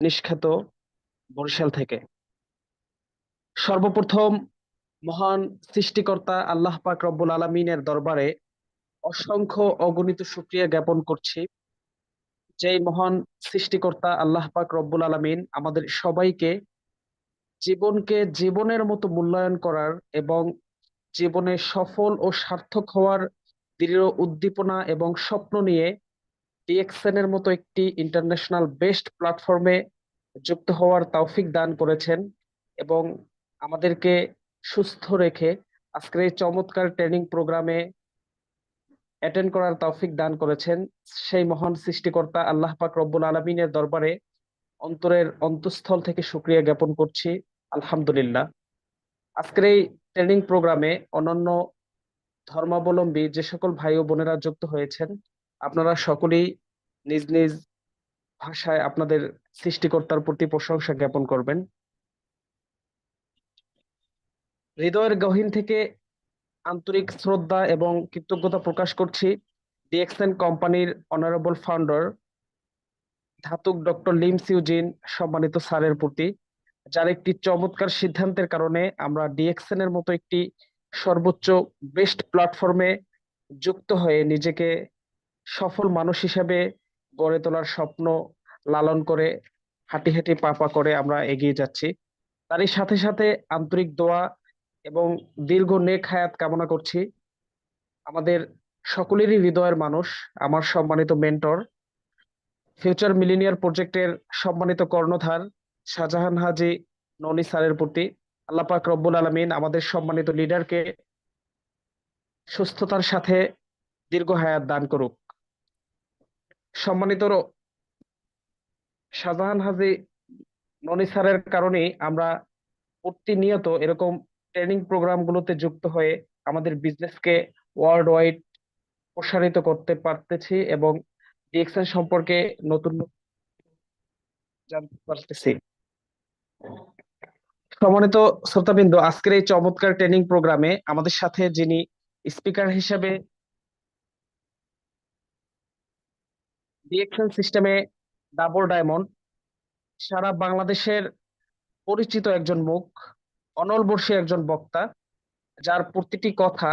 নিষ্খ্যাত বরিশাল থেকে। সর্বপ্রথম মহান সৃষ্টিকর্তা আল্লাহ পাক রব্বুল আলামিনের দরবারে অসংখ্য অগণিত শুকরিয়া জ্ঞাপন করছি। যেই মহান সৃষ্টিকর্তা আল্লাহ পাক রব্বুল আলামিন আমাদের সবাইকে জীবনকে জীবনের মতো মূল্যায়ন করার এবং জীবনে সফল ও সার্থক হওয়ার দৃঢ় উদ্দীপনা এবং স্বপ্ন নিয়ে ডিএক্সএন এর মতো একটি ইন্টারন্যাশনাল বেস্ট প্ল্যাটফর্মে যুক্ত হওয়ার তৌফিক দান করেছেন এবং আমাদেরকে সুস্থ রেখে আজকের এই চমৎকার ট্রেনিং প্রোগ্রামে অ্যাটেন্ড করার তৌফিক দান করেছেন। সেই মহান সৃষ্টিকর্তা আল্লাহ পাক রব্বুল আলমিনের দরবারে অন্তরের অন্তঃস্থল থেকে শুকরিয়া জ্ঞাপন করছি। আলহামদুলিল্লাহ। আজকের এই ট্রেনিং প্রোগ্রামে অন্যান্য ধর্মাবলম্বী যে সকল ভাই ও বোনেরা যুক্ত হয়েছেন, আপনারা সকলেই নিজ নিজ ভাষায় আপনাদের সৃষ্টিকর্তার প্রতি প্রশংসা জ্ঞাপন করবেন। হৃদয়ের গহীন থেকে আন্তরিক শ্রদ্ধা এবং কৃতজ্ঞতা প্রকাশ করছি ডিএক্সএন কোম্পানির অনারেবল ফাউন্ডার ধাতুক ডক্টর লিম সিউজিন সম্মানিত স্যারের প্রতি, যার একটি চমৎকার সিদ্ধান্তের কারণে আমরা ডিএক্সএন এর মতো একটি সর্বোচ্চ বেস্ট প্ল্যাটফর্মে যুক্ত হয়ে নিজেকে সফল মানুষ হিসেবে গড়ে তোলার স্বপ্ন লালন করে হাঁটি হাঁটি পা পা করে আমরা এগিয়ে যাচ্ছি। তারই সাথে সাথে আন্তরিক দোয়া এবং দীর্ঘ নেক হায়াত কামনা করছি আমাদের সকলেরই হৃদয়ের মানুষ, আমার সম্মানিত মেন্টর, ফিউচার মিলিনিয়ার প্রজেক্টের সম্মানিত কর্ণধার শাহজাহান হাজী ননি স্যারের প্রতি। আল্লাহ পাক রব্বুল আলামিন আমাদের সম্মানিত লিডারকে সুস্থতার সাথে দীর্ঘ হায়াত দান করুক। সম্মানিত শাহজাহান হাজী ননি স্যারের কারণেই আমরা প্রতিনিয়ত এরকম ট্রেনিং প্রোগ্রামগুলোতে যুক্ত হয়ে আমাদের বিজনেসকে ওয়ার্ল্ড ওয়াইড প্রসারিত করতে পারতেছি এবং ডিএক্সএন সম্পর্কে নতুন নতুন জানতে পারতেছি। সম্মানিত শ্রোতাবৃন্দ, আজকের এই চমৎকার ট্রেনিং প্রোগ্রামে আমাদের সাথে যিনি স্পিকার হিসেবে ডিএক্সএন সিস্টেমে ডাবল ডায়মন্ড, সারা বাংলাদেশের পরিচিত একজন মুখ, অনলবর্ষী একজন বক্তা, যার প্রতিটি কথা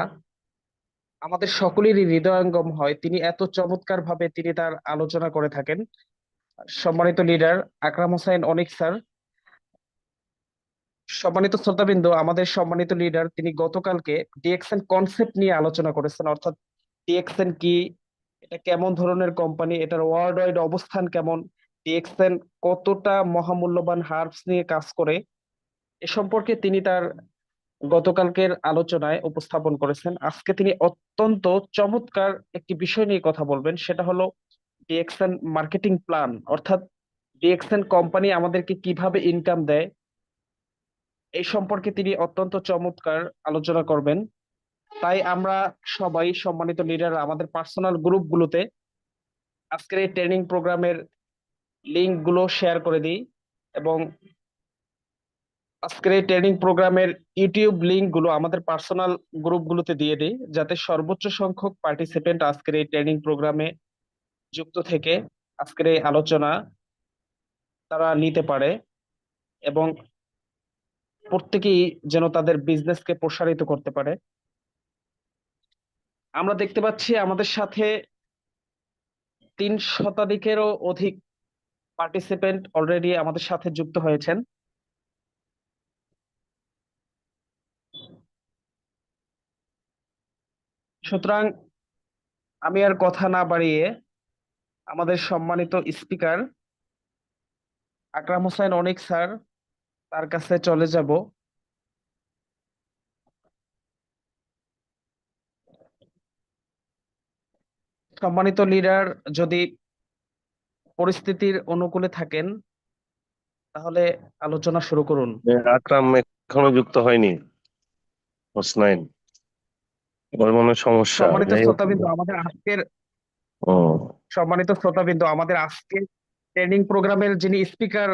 আমাদের সকলেরই হৃদয়ঙ্গম হয়, তিনি এত চমৎকার ভাবে তিনি তার আলোচনা করে থাকেন। সম্মানিত লিডার আকরাম হোসাইন অনিক স্যার। সম্মানিত শ্রোতাবৃন্দ, আমাদের সম্মানিত লিডার তিনি গতকালকে ডিএক্সএন কনসেপ্ট নিয়ে আলোচনা করেছেন, অর্থাৎ ডিএক্সএন কি, এটা কেমন ধরনের কোম্পানি, এটার ওয়ার্ল্ড ওয়াইড অবস্থান কেমন, ডিএক্সএন কতটা মহামূল্যবান হার্বস নিয়ে কাজ করে, এ সম্পর্কে তিনি তার গতকালকের আলোচনায় উপস্থাপন করেছেন। আজকে তিনি অত্যন্ত চমৎকার একটি বিষয় নিয়ে কথা বলবেন, সেটা হলো ডিএক্সএন মার্কেটিং প্ল্যান, অর্থাৎ ডিএক্সএন কোম্পানি আমাদেরকে কিভাবে ইনকাম দেয় এই সম্পর্কে তিনি অত্যন্ত চমৎকার আলোচনা করবেন। তাই আমরা সবাই সম্মানিত লিডার আমাদের পার্সোনাল গ্রুপগুলোতে আজকের এই ট্রেনিং প্রোগ্রামের লিংক গুলো শেয়ার করে দিই এবং আজকের এই ট্রেনিং প্রোগ্রামের ইউটিউব লিংক গুলো আমাদের পার্সোনাল গ্রুপগুলোতে দিয়ে দিই, যাতে সর্বোচ্চ সংখ্যক পার্টিসিপেন্ট আজকের এই ট্রেনিং প্রোগ্রামে যুক্ত থেকে আজকের এই আলোচনা তারা নিতে পারে এবং প্রত্যেকেই যেন তাদের বিজনেসকে প্রসারিত করতে পারে। আমরা দেখতে পাচ্ছি আমাদের সাথে 3 শতাধিকেরও অধিক পার্টিসিপেন্ট অলরেডি আমাদের সাথে যুক্ত হয়েছেন। সুতরাং আমি আর কথা না বাড়িয়ে আমাদের সম্মানিত স্পিকার আকরাম হোসেন অনিক স্যার, তার কাছে চলে যাব। সম্মানিত লিডার, যদি পরিস্থিতির অনুকূলে থাকেন তাহলে আলোচনা শুরু করুন। আকরাম এখনো যুক্ত হয়নি। হোসনাইন, ওর মনে হয় সমস্যা, সম্মানিত যাই হোক। শ্রোতাবৃন্দ, আমাদের আজকের ও, সম্মানিত শ্রোতাবৃন্দ আমাদের আজকের ট্রেনিং প্রোগ্রামের যিনি স্পিকার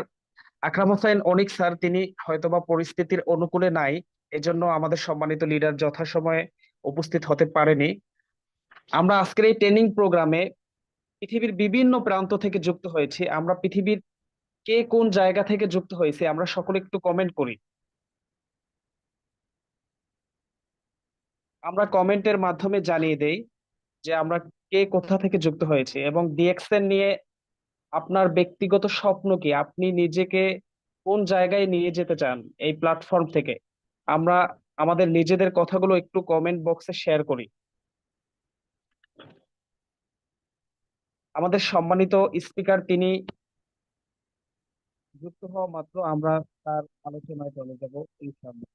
আকরাম হোসেন অনিক স্যার, তিনি হয়তোবা পরিস্থিতির অনুকূলে নাই, এজন্য আমাদের সম্মানিত লিডার যথাসময়ে উপস্থিত হতে পারেনি। আমরা আজকের এই ট্রেনিং প্রোগ্রামে পৃথিবীর বিভিন্ন প্রান্ত থেকে যুক্ত হয়েছি। আমরা পৃথিবীর কে কোন জায়গা থেকে যুক্ত হয়েছে আমরা সকলে একটু কমেন্ট করি। আমরা কমেন্টের মাধ্যমে জানিয়ে দেই যে আমরা কে কোথা থেকে যুক্ত হয়েছে, এবং ডিএক্সএন নিয়ে আপনার ব্যক্তিগত স্বপ্ন কি, আপনি নিজেকে কোন জায়গায় নিয়ে যেতে চান এই প্ল্যাটফর্ম থেকে। আমরা আমাদের নিজেদের কথাগুলো একটু কমেন্ট বক্সে শেয়ার করি। আমাদের সম্মানিত স্পিকার তিনি যুক্ত হওয়া মাত্র আমরা তার আলোচনায় চলে যাব ইনশাআল্লাহ।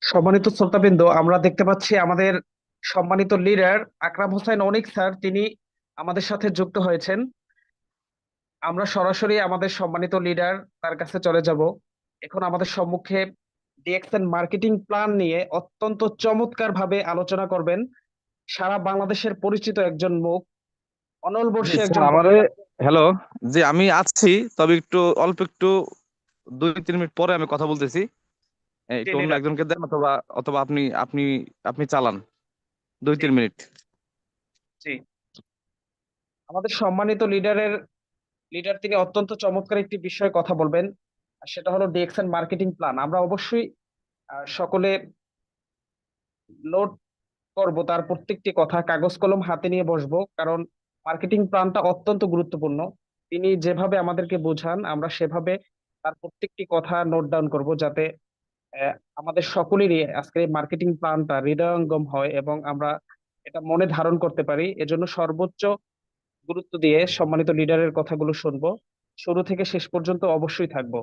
সম্মানিত শ্রোতাবৃন্দ, আমরা দেখতে পাচ্ছি আমাদের সম্মানিত লিডার আকরাম হোসেন অনিক স্যার তিনি আমাদের সাথে যুক্ত হয়েছেন। আমরা সরাসরি আমাদের সম্মানিত লিডার তার কাছে চলে যাব। এখন আমাদের সম্মুখে ডিএক্সএন মার্কেটিং প্ল্যান নিয়ে অত্যন্ত চমৎকার ভাবে আলোচনা করবেন সারা বাংলাদেশের পরিচিত একজন মুখ, অনল জি বর্ষী স্যার একজন আমারে বক্তা। হ্যালো। জি আমি আছি, তবে একটু অল্প একটু 2-3 মিনিট পরে আমি কথা বলতেছি। জি একটু অন্য লিডার। একজনকে দেন, অথবা অথবা আপনি আপনি আপনি চালান দুই জি তিন মিনিট জি। আমাদের সম্মানিত লিডার তিনি অত্যন্ত চমৎকার একটি বিষয়ে কথা বলবেন, আর সেটা হলো ডিএক্সএন মার্কেটিং প্ল্যান। আমরা অবশ্যই সকলে নোট করব তার প্রত্যেকটি কথা, কাগজ কলম হাতে নিয়ে বসবো, কারণ মার্কেটিং প্ল্যানটা অত্যন্ত গুরুত্বপূর্ণ। তিনি যেভাবে আমাদেরকে বোঝান আমরা সেভাবে তার প্রত্যেকটি কথা নোট ডাউন করব, যাতে আমাদের সকলেরই আজকে মার্কেটিং প্ল্যানটা হৃদয়ঙ্গম হয় এবং আমরা এটা মনে ধারণ করতে পারি। এজন্য সর্বোচ্চ গুরুত্ব দিয়ে সম্মানিত লিডারের কথাগুলো শুনবো, শুরু থেকে শেষ পর্যন্ত অবশ্যই থাকবো।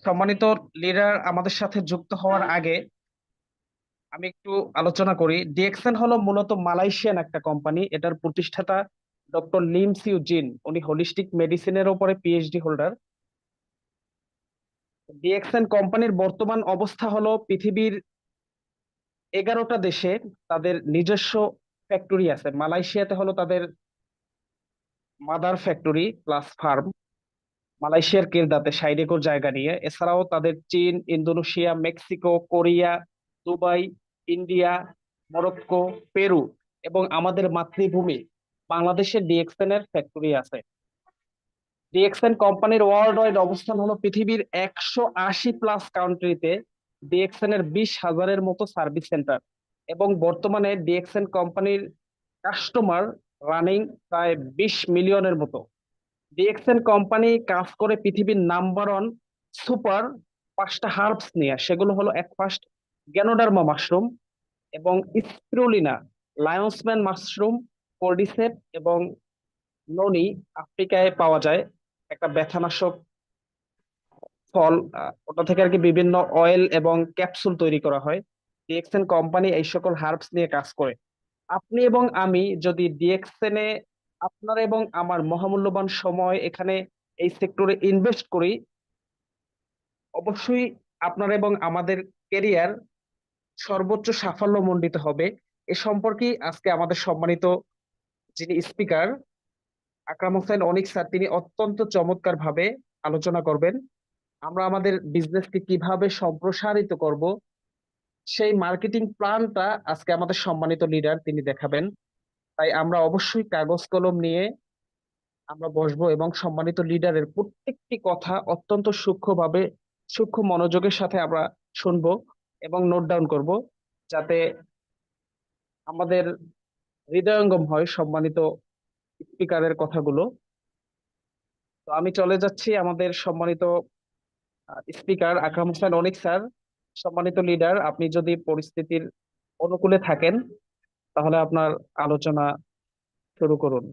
সম্মানিত লিডার আমাদের সাথে যুক্ত হওয়ার আগে আমি একটু আলোচনা করি। ডিএক্সএন হলো মূলত মালয়েশিয়ান একটা কোম্পানি। এটার প্রতিষ্ঠাতা ডক্টর লিম সিউ জিন, উনি হোলিস্টিক মেডিসিনের উপরে পিএইচডি হোল্ডার। ডিএক্সএন কোম্পানির বর্তমান অবস্থা হলো পৃথিবীর 11টা দেশে তাদের নিজস্ব ফ্যাক্টরি আছে। মালয়েশিয়াতে হলো তাদের মাদার ফ্যাক্টরি প্লাস ফার্ম, মালয়েশিয়ার কেরদাতে 60 একর জায়গা নিয়ে। এছাড়াও তাদের চীন, Indonesia, Mexico, Korea, Dubai, India, Morocco, Peru এবং আমাদের মাতৃভূমি বাংলাদেশের ডিএক্সএন এর ফ্যাক্টরি আছে। ডিএক্সএন কোম্পানির ওয়ার্ল্ড ওয়াইড অবস্থান হলো পৃথিবীর 180+ কান্ট্রিতে। ডিএক্সএন এর 20,000-এর মতো সার্ভিস সেন্টার, এবং বর্তমানে ডিএক্সএন কোম্পানির কাস্টমার রানিং প্রায় 20 মিলিয়নের মতো। ডিএক্সএন কোম্পানি কাজ করে পৃথিবীর নাম্বার ওয়ান সুপার 5টা হার্বস নিয়ে। সেগুলো হলো এক ফার্স্ট গ্যানোডার্মা মাশরুম, এবং স্পিরুলিনা, লায়ন্সম্যান মাশরুম, কর্ডিসেপ এবং ননি। আফ্রিকায় পাওয়া যায় একটা ব্যথানাশক ফল, ওটা থেকে আর কি বিভিন্ন অয়েল এবং ক্যাপসুল তৈরি করা হয়। ডিএক্সএন কোম্পানি এই সকল হার্বস নিয়ে কাজ করে। আপনি এবং আমি যদি ডিএক্সএন এ আপনার এবং আমার মহামূল্যবান সময় এখানে এই সেক্টরে ইনভেস্ট করি, অবশ্যই আপনার এবং আমাদের ক্যারিয়ার সর্বোচ্চ সাফল্য মণ্ডিত হবে। এ সম্পর্কে আজকে আমাদের সম্মানিত যিনি স্পিকার আকরাম হোসেন অনিক স্যার তিনি অত্যন্ত চমৎকার ভাবে আলোচনা করবেন। আমরা আমাদের বিজনেসকে কিভাবে সম্প্রসারিত করব সেই মার্কেটিং প্ল্যানটা আজকে আমাদের সম্মানিত লিডার তিনি দেখাবেন। তাই আমরা অবশ্যই কাগজ কলম নিয়ে আমরা বসবো এবং সম্মানিত লিডারের প্রত্যেকটি কথা অত্যন্ত সূক্ষ্মভাবে, সূক্ষ্ম মনোযোগের সাথে আমরা শুনবো এবং নোট ডাউন করব, যাতে আমাদের হৃদয়ঙ্গম হয় সম্মানিত স্পিকারের কথাগুলো। তো আমি চলে যাচ্ছি আমাদের সম্মানিত স্পিকার আকরাম হোসেন অনিক স্যার। সম্মানিত লিডার, আপনি যদি পরিস্থিতির অনুকূলে থাকেন তাহলে আপনার আলোচনা শুরু করুন।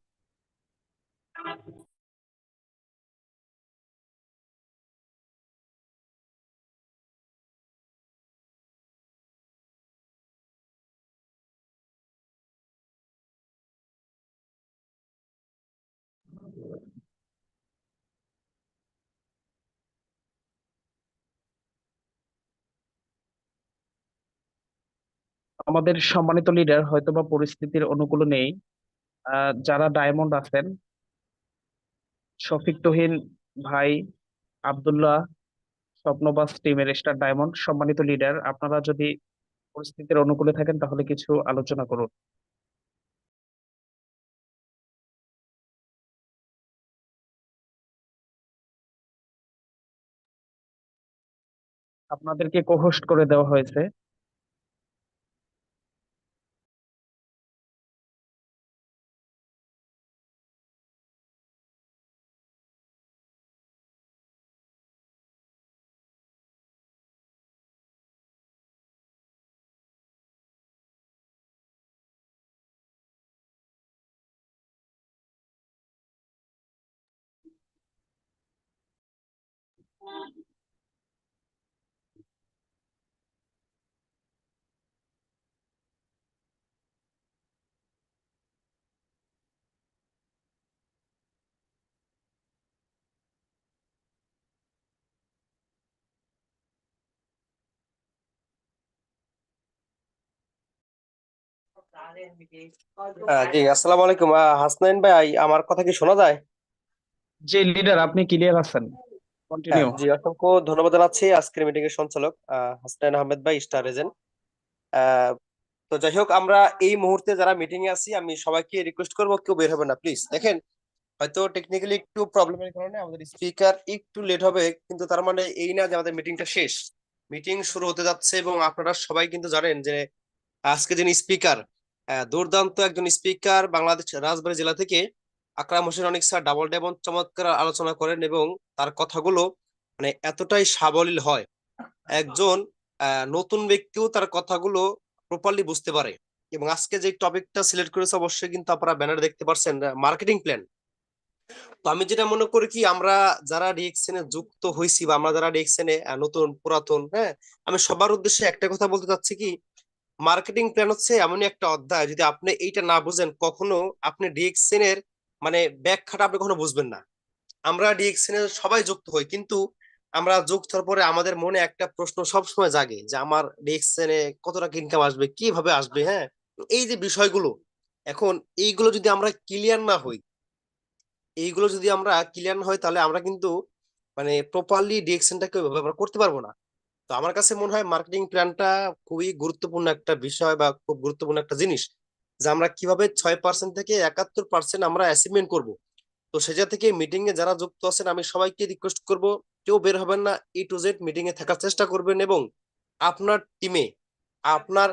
আমাদের সম্মানিত লিডার হয়তোবা পরিস্থিতির অনুকূলে নেই। যারা ডায়মন্ড আছেন, শফিক তুহিন ভাই, আব্দুল্লাহ, স্বপ্নবাস টিমের স্টার ডায়মন্ড, সম্মানিত লিডার, আপনারা যদি পরিস্থিতির অনুকূলে থাকেন তাহলে কিছু আলোচনা করুন। আপনাদেরকে কোহোস্ট করে দেওয়া হয়েছে। জি, আসসালামু আলাইকুম। হাসনাইন ভাই, আমার কথা কি শোনা যায়? যে লিডার, আপনি ক্লিয়ার আছেন? হ্যাঁ কন্টিনিউ। জি, অসংখ্য ধন্যবাদ জানাচ্ছি আজকের মিটিং এর সঞ্চালক হাসনাইন আহমেদ ভাই, স্টার এজেন্ট। তো যাই হোক, আমরা এই মুহূর্তে যারা মিটিং এ আছি, আমি সবাইকে রিকোয়েস্ট করবো কেউ বের হবে না প্লিজ। দেখেন, হয়তো টেকনিক্যালি একটু প্রবলেমের কারণে আমাদের স্পিকার একটু লেট হবে, কিন্তু তার মানে এই না যে আমাদের মিটিংটা শেষ। মিটিং শুরু হতে যাচ্ছে এবং আপনারা সবাই কিন্তু জানেন যে আজকে যিনি স্পিকার, দুর্দান্ত একজন স্পিকার, বাংলাদেশ রাজবাড়ী জেলা থেকে আকরাম হোসেন অনিক স্যার ডাবল ডেবন চমৎকার আলোচনা করেন এবং তার কথাগুলো মানে এতটাই সাবলীল হয়, একজন নতুন ব্যক্তিও তার কথাগুলো প্রপারলি বুঝতে পারে। এবং আজকে যে টপিকটা সিলেক্ট করেছে, অবশ্যই কিন্তু আপনারা ব্যানার দেখতে পাচ্ছেন, মার্কেটিং প্ল্যান। তো আমি যেটা মনে করি কি, আমরা যারা ডিএক্সএন এ যুক্ত হয়েছি বা আমরা যারা ডিএক্সএন এ নতুন পুরাতন, হ্যাঁ, আমি সবার উদ্দেশ্যে একটা কথা বলতে চাচ্ছি কি, মার্কেটিং প্ল্যান হচ্ছে এমনই একটা অধ্যায়, যদি আপনি এইটা না বুঝেন কখনো আপনি ডিএক্সএন এর মানে ব্যাখ্যাটা আপনি কখনো বুঝবেন না। আমরা ডিএক্সএন এর সবাই যুক্ত হই, কিন্তু আমরা যুক্ত হওয়ার পরে আমাদের মনে একটা প্রশ্ন সব সময় জাগে যে আমার ডিএক্সএন এ কত টাকা ইনকাম আসবে, কিভাবে আসবে, হ্যাঁ। এই যে বিষয়গুলো, এখন এইগুলো যদি আমরা ক্লিয়ার না হই, এইগুলো যদি আমরা ক্লিয়ার না হয়, তাহলে আমরা কিন্তু মানে প্রপারলি ডিএক্সএনটাকে ব্যবহার করতে পারবো না। তো আমার কাছে মনে হয় মার্কেটিং প্ল্যানটা খুবই গুরুত্বপূর্ণ একটা বিষয় বা খুব গুরুত্বপূর্ণ একটা জিনিস, যে আমরা কিভাবে 6% থেকে 71% আমরা অ্যাচিভমেন্ট করব। তো সেটা থেকে মিটিং এ যারা যুক্ত আছেন, আমি সবাইকে রিকোয়েস্ট করব কেউ বের হবেন না, A to Z মিটিং এ থাকার চেষ্টা করবেন। এবং আপনার টিমে, আপনার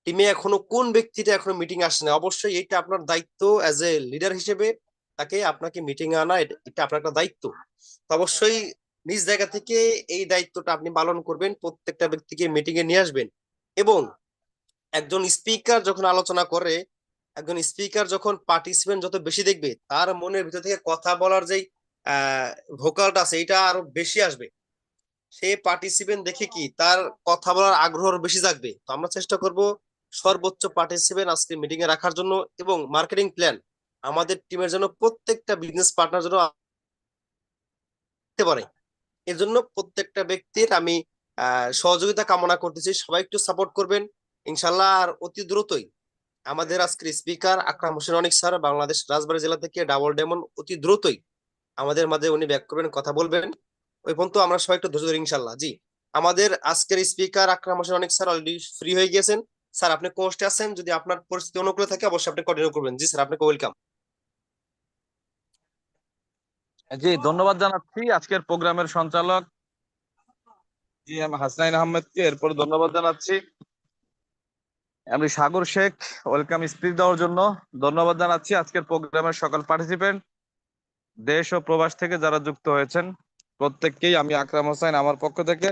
টিমে এখনো কোন ব্যক্তিটা এখনো মিটিং আসে না, অবশ্যই এটা আপনার দায়িত্ব অ্যাজ এ লিডার হিসেবে, তাকে আপনাকে মিটিং এ আনা, এটা আপনার একটা দায়িত্ব। তো অবশ্যই নিজ জায়গা থেকে এই দায়িত্বটা আপনি পালন করবেন, প্রত্যেকটা ব্যক্তিকে মিটিং এ নিয়ে আসবেন। এবং একজন স্পিকার যখন আলোচনা করে, একজন স্পিকার যখন পার্টিসিপেন্ট যত বেশি দেখবে, তার মনের ভিতর থেকে কথা বলার যেই আহ ভোকালটা আছে, এটা আরো বেশি আসবে। সে পার্টিসিপেন্ট দেখে কি তার কথা বলার আগ্রহ আরো বেশি জাগবে। তো আমরা চেষ্টা করব সর্বোচ্চ পার্টিসিপেন্ট আজকে মিটিং এ রাখার জন্য, এবং মার্কেটিং প্ল্যান আমাদের টিমের জন্য প্রত্যেকটা বিজনেস পার্টনার জন্য আসতে পারে। এজন্য প্রত্যেকটা ব্যক্তির আমি সহযোগিতা কামনা করতেছি, সবাই একটু সাপোর্ট করবেন ইনশাল্লাহ। আর অতি দ্রুতই আমাদের আজকের স্পিকার আকরাম হোসেন অনিক স্যার, বাংলাদেশ রাজবাড়ী জেলা থেকে ডাবল ডেমন, অতি দ্রুতই আমাদের মাঝে উনি ব্যাক করবেন, কথা বলবেন। ওই পর্যন্ত আমরা সবাই একটু ধৈর্য ধরি ইনশাল্লাহ। জি, আমাদের আজকের স্পিকার আকরাম হোসেন অনিক স্যার অলরেডি ফ্রি হয়ে গিয়েছেন। স্যার, আপনি কোর্সে আছেন, যদি আপনার পরিস্থিতি অনুকূলে থাকে অবশ্যই আপনি কন্টিনিউ করবেন। জি স্যার, আপনাকে ওয়েলকাম। জি, ধন্যবাদ জানাচ্ছি আজকের প্রোগ্রামের সঞ্চালক জি এম হাসনাইন আহমেদকে। এরপর ধন্যবাদ জানাচ্ছি এমডি সাগর শেখ, ওয়েলকাম স্পিচ দেওয়ার জন্য। ধন্যবাদ জানাচ্ছি আজকের প্রোগ্রামের সকল পার্টিসিপেন্ট, দেশ ও প্রবাস থেকে যারা যুক্ত হয়েছেন, প্রত্যেককেই আমি আকরাম হোসেন আমার পক্ষ থেকে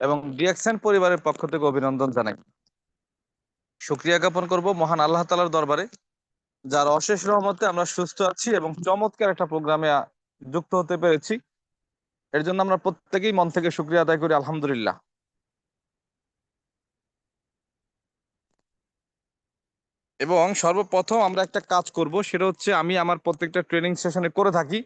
এবং ডিএক্সএন পরিবারের পক্ষ থেকে অভিনন্দন জানাই। শুকরিয়া জ্ঞাপন করব মহান আল্লাহ তাআলার দরবারে, যার অশেষ রহমতে আমরা সুস্থ আছি এবং চমৎকার একটা প্রোগ্রামে যুক্ত হতে পেরেছি। এর জন্য আমরা প্রত্যেকেই মন থেকে শুকরিয়া আদায় করি, আলহামদুলিল্লাহ। এবং সর্বপ্রথম আমরা একটা কাজ করব, সেটা হচ্ছে আমি আমার প্রত্যেকটা ট্রেনিং সেশনে করে থাকি,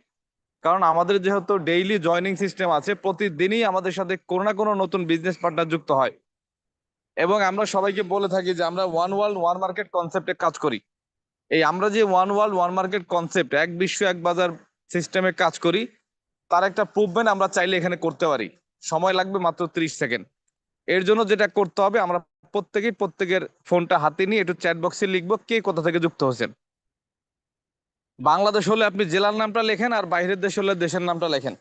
কারণ আমাদের যেহেতু ডেইলি জয়নিং সিস্টেম আছে, প্রতিদিনই আমাদের সাথে কোনো না কোনো নতুন বিজনেস পার্টনার যুক্ত হয়। এবং আমরা সবাইকে বলে থাকি যে আমরা ওয়ান ওয়ার্ল্ড ওয়ান মার্কেট কনসেপ্টে কাজ করি। এই আমরা যে one world one market concept, এক বিশ্ব এক বাজার সিস্টেমে কাজ করি, তার একটা প্রুভমেন্ট আমরা চাইলে এখানে করতে পারি। সময় লাগবে মাত্র 30 সেকেন্ড। এর জন্য যেটা করতে হবে, আমরা প্রত্যেকেই প্রত্যেকের ফোনটা হাতে নিয়ে একটু চ্যাট বক্সে লিখবো কে কোথা থেকে যুক্ত হয়েছেন। বাংলাদেশ হলে আপনি জেলার নামটা লেখেন, আর বাইরের দেশ হলে দেশের নামটা লেখেন।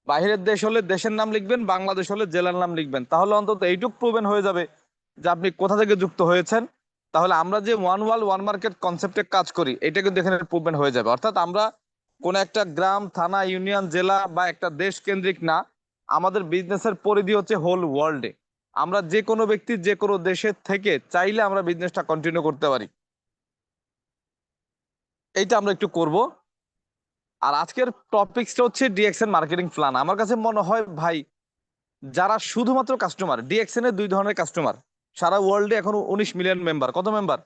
বাইরের দেশ হলে দেশের নাম লিখবেন, বাংলাদেশ হলে জেলার নাম লিখবেন, তাহলে অন্তত এইটুক প্রুভেন হয়ে যাবে যে আপনি কোথা থেকে যুক্ত হয়েছেন। তাহলে আমরা যে ওয়ান ওয়ার্ল্ড ওয়ান মার্কেট কনসেপ্টে কাজ করি, এটা কিন্তু এখানে প্রুভেন হয়ে যাবে। অর্থাৎ আমরা কোন একটা গ্রাম, থানা, ইউনিয়ন, জেলা বা একটা দেশ কেন্দ্রিক না, আমাদের বিজনেসের পরিধি হচ্ছে হোল ওয়ার্ল্ডে। আমরা যে কোনো ব্যক্তি যে কোনো দেশের থেকে চাইলে আমরা বিজনেসটা কন্টিনিউ করতে পারি। এইটা আমরা একটু করব। আর আজকের টপিকসটা হচ্ছে ডিএক্সএন মার্কেটিং প্ল্যান। আমার কাছে মনে হয় ভাই, যারা শুধুমাত্র কাস্টমার, ডিএক্সএন এর দুই ধরনের কাস্টমার সারা ওয়ার্ল্ডে এখন 19 মিলিয়ন মেম্বার। কত মেম্বার?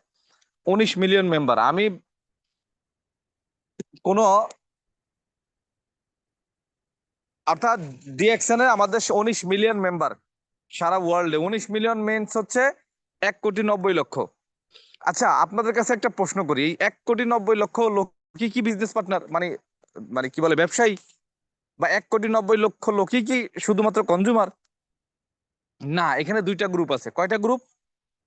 19 million member. আমি কোন, অর্থাৎ ডিএক্সএন এর আমাদের 19 মিলিয়ন মেম্বার সারা ওয়ার্ল্ডে। 19 মিলিয়ন মেন্স হচ্ছে 1,90,00,000। আচ্ছা, আপনাদের কাছে একটা প্রশ্ন করি, এই 1,90,00,000 লোক কি কি বিজনেস পার্টনার, মানে মানে কি বলে, ব্যবসায়ী? বা 1,90,00,000 লোকই কি শুধুমাত্র কনজুমার? না, এখানে দুইটা গ্রুপ আছে। কয়টা গ্রুপ?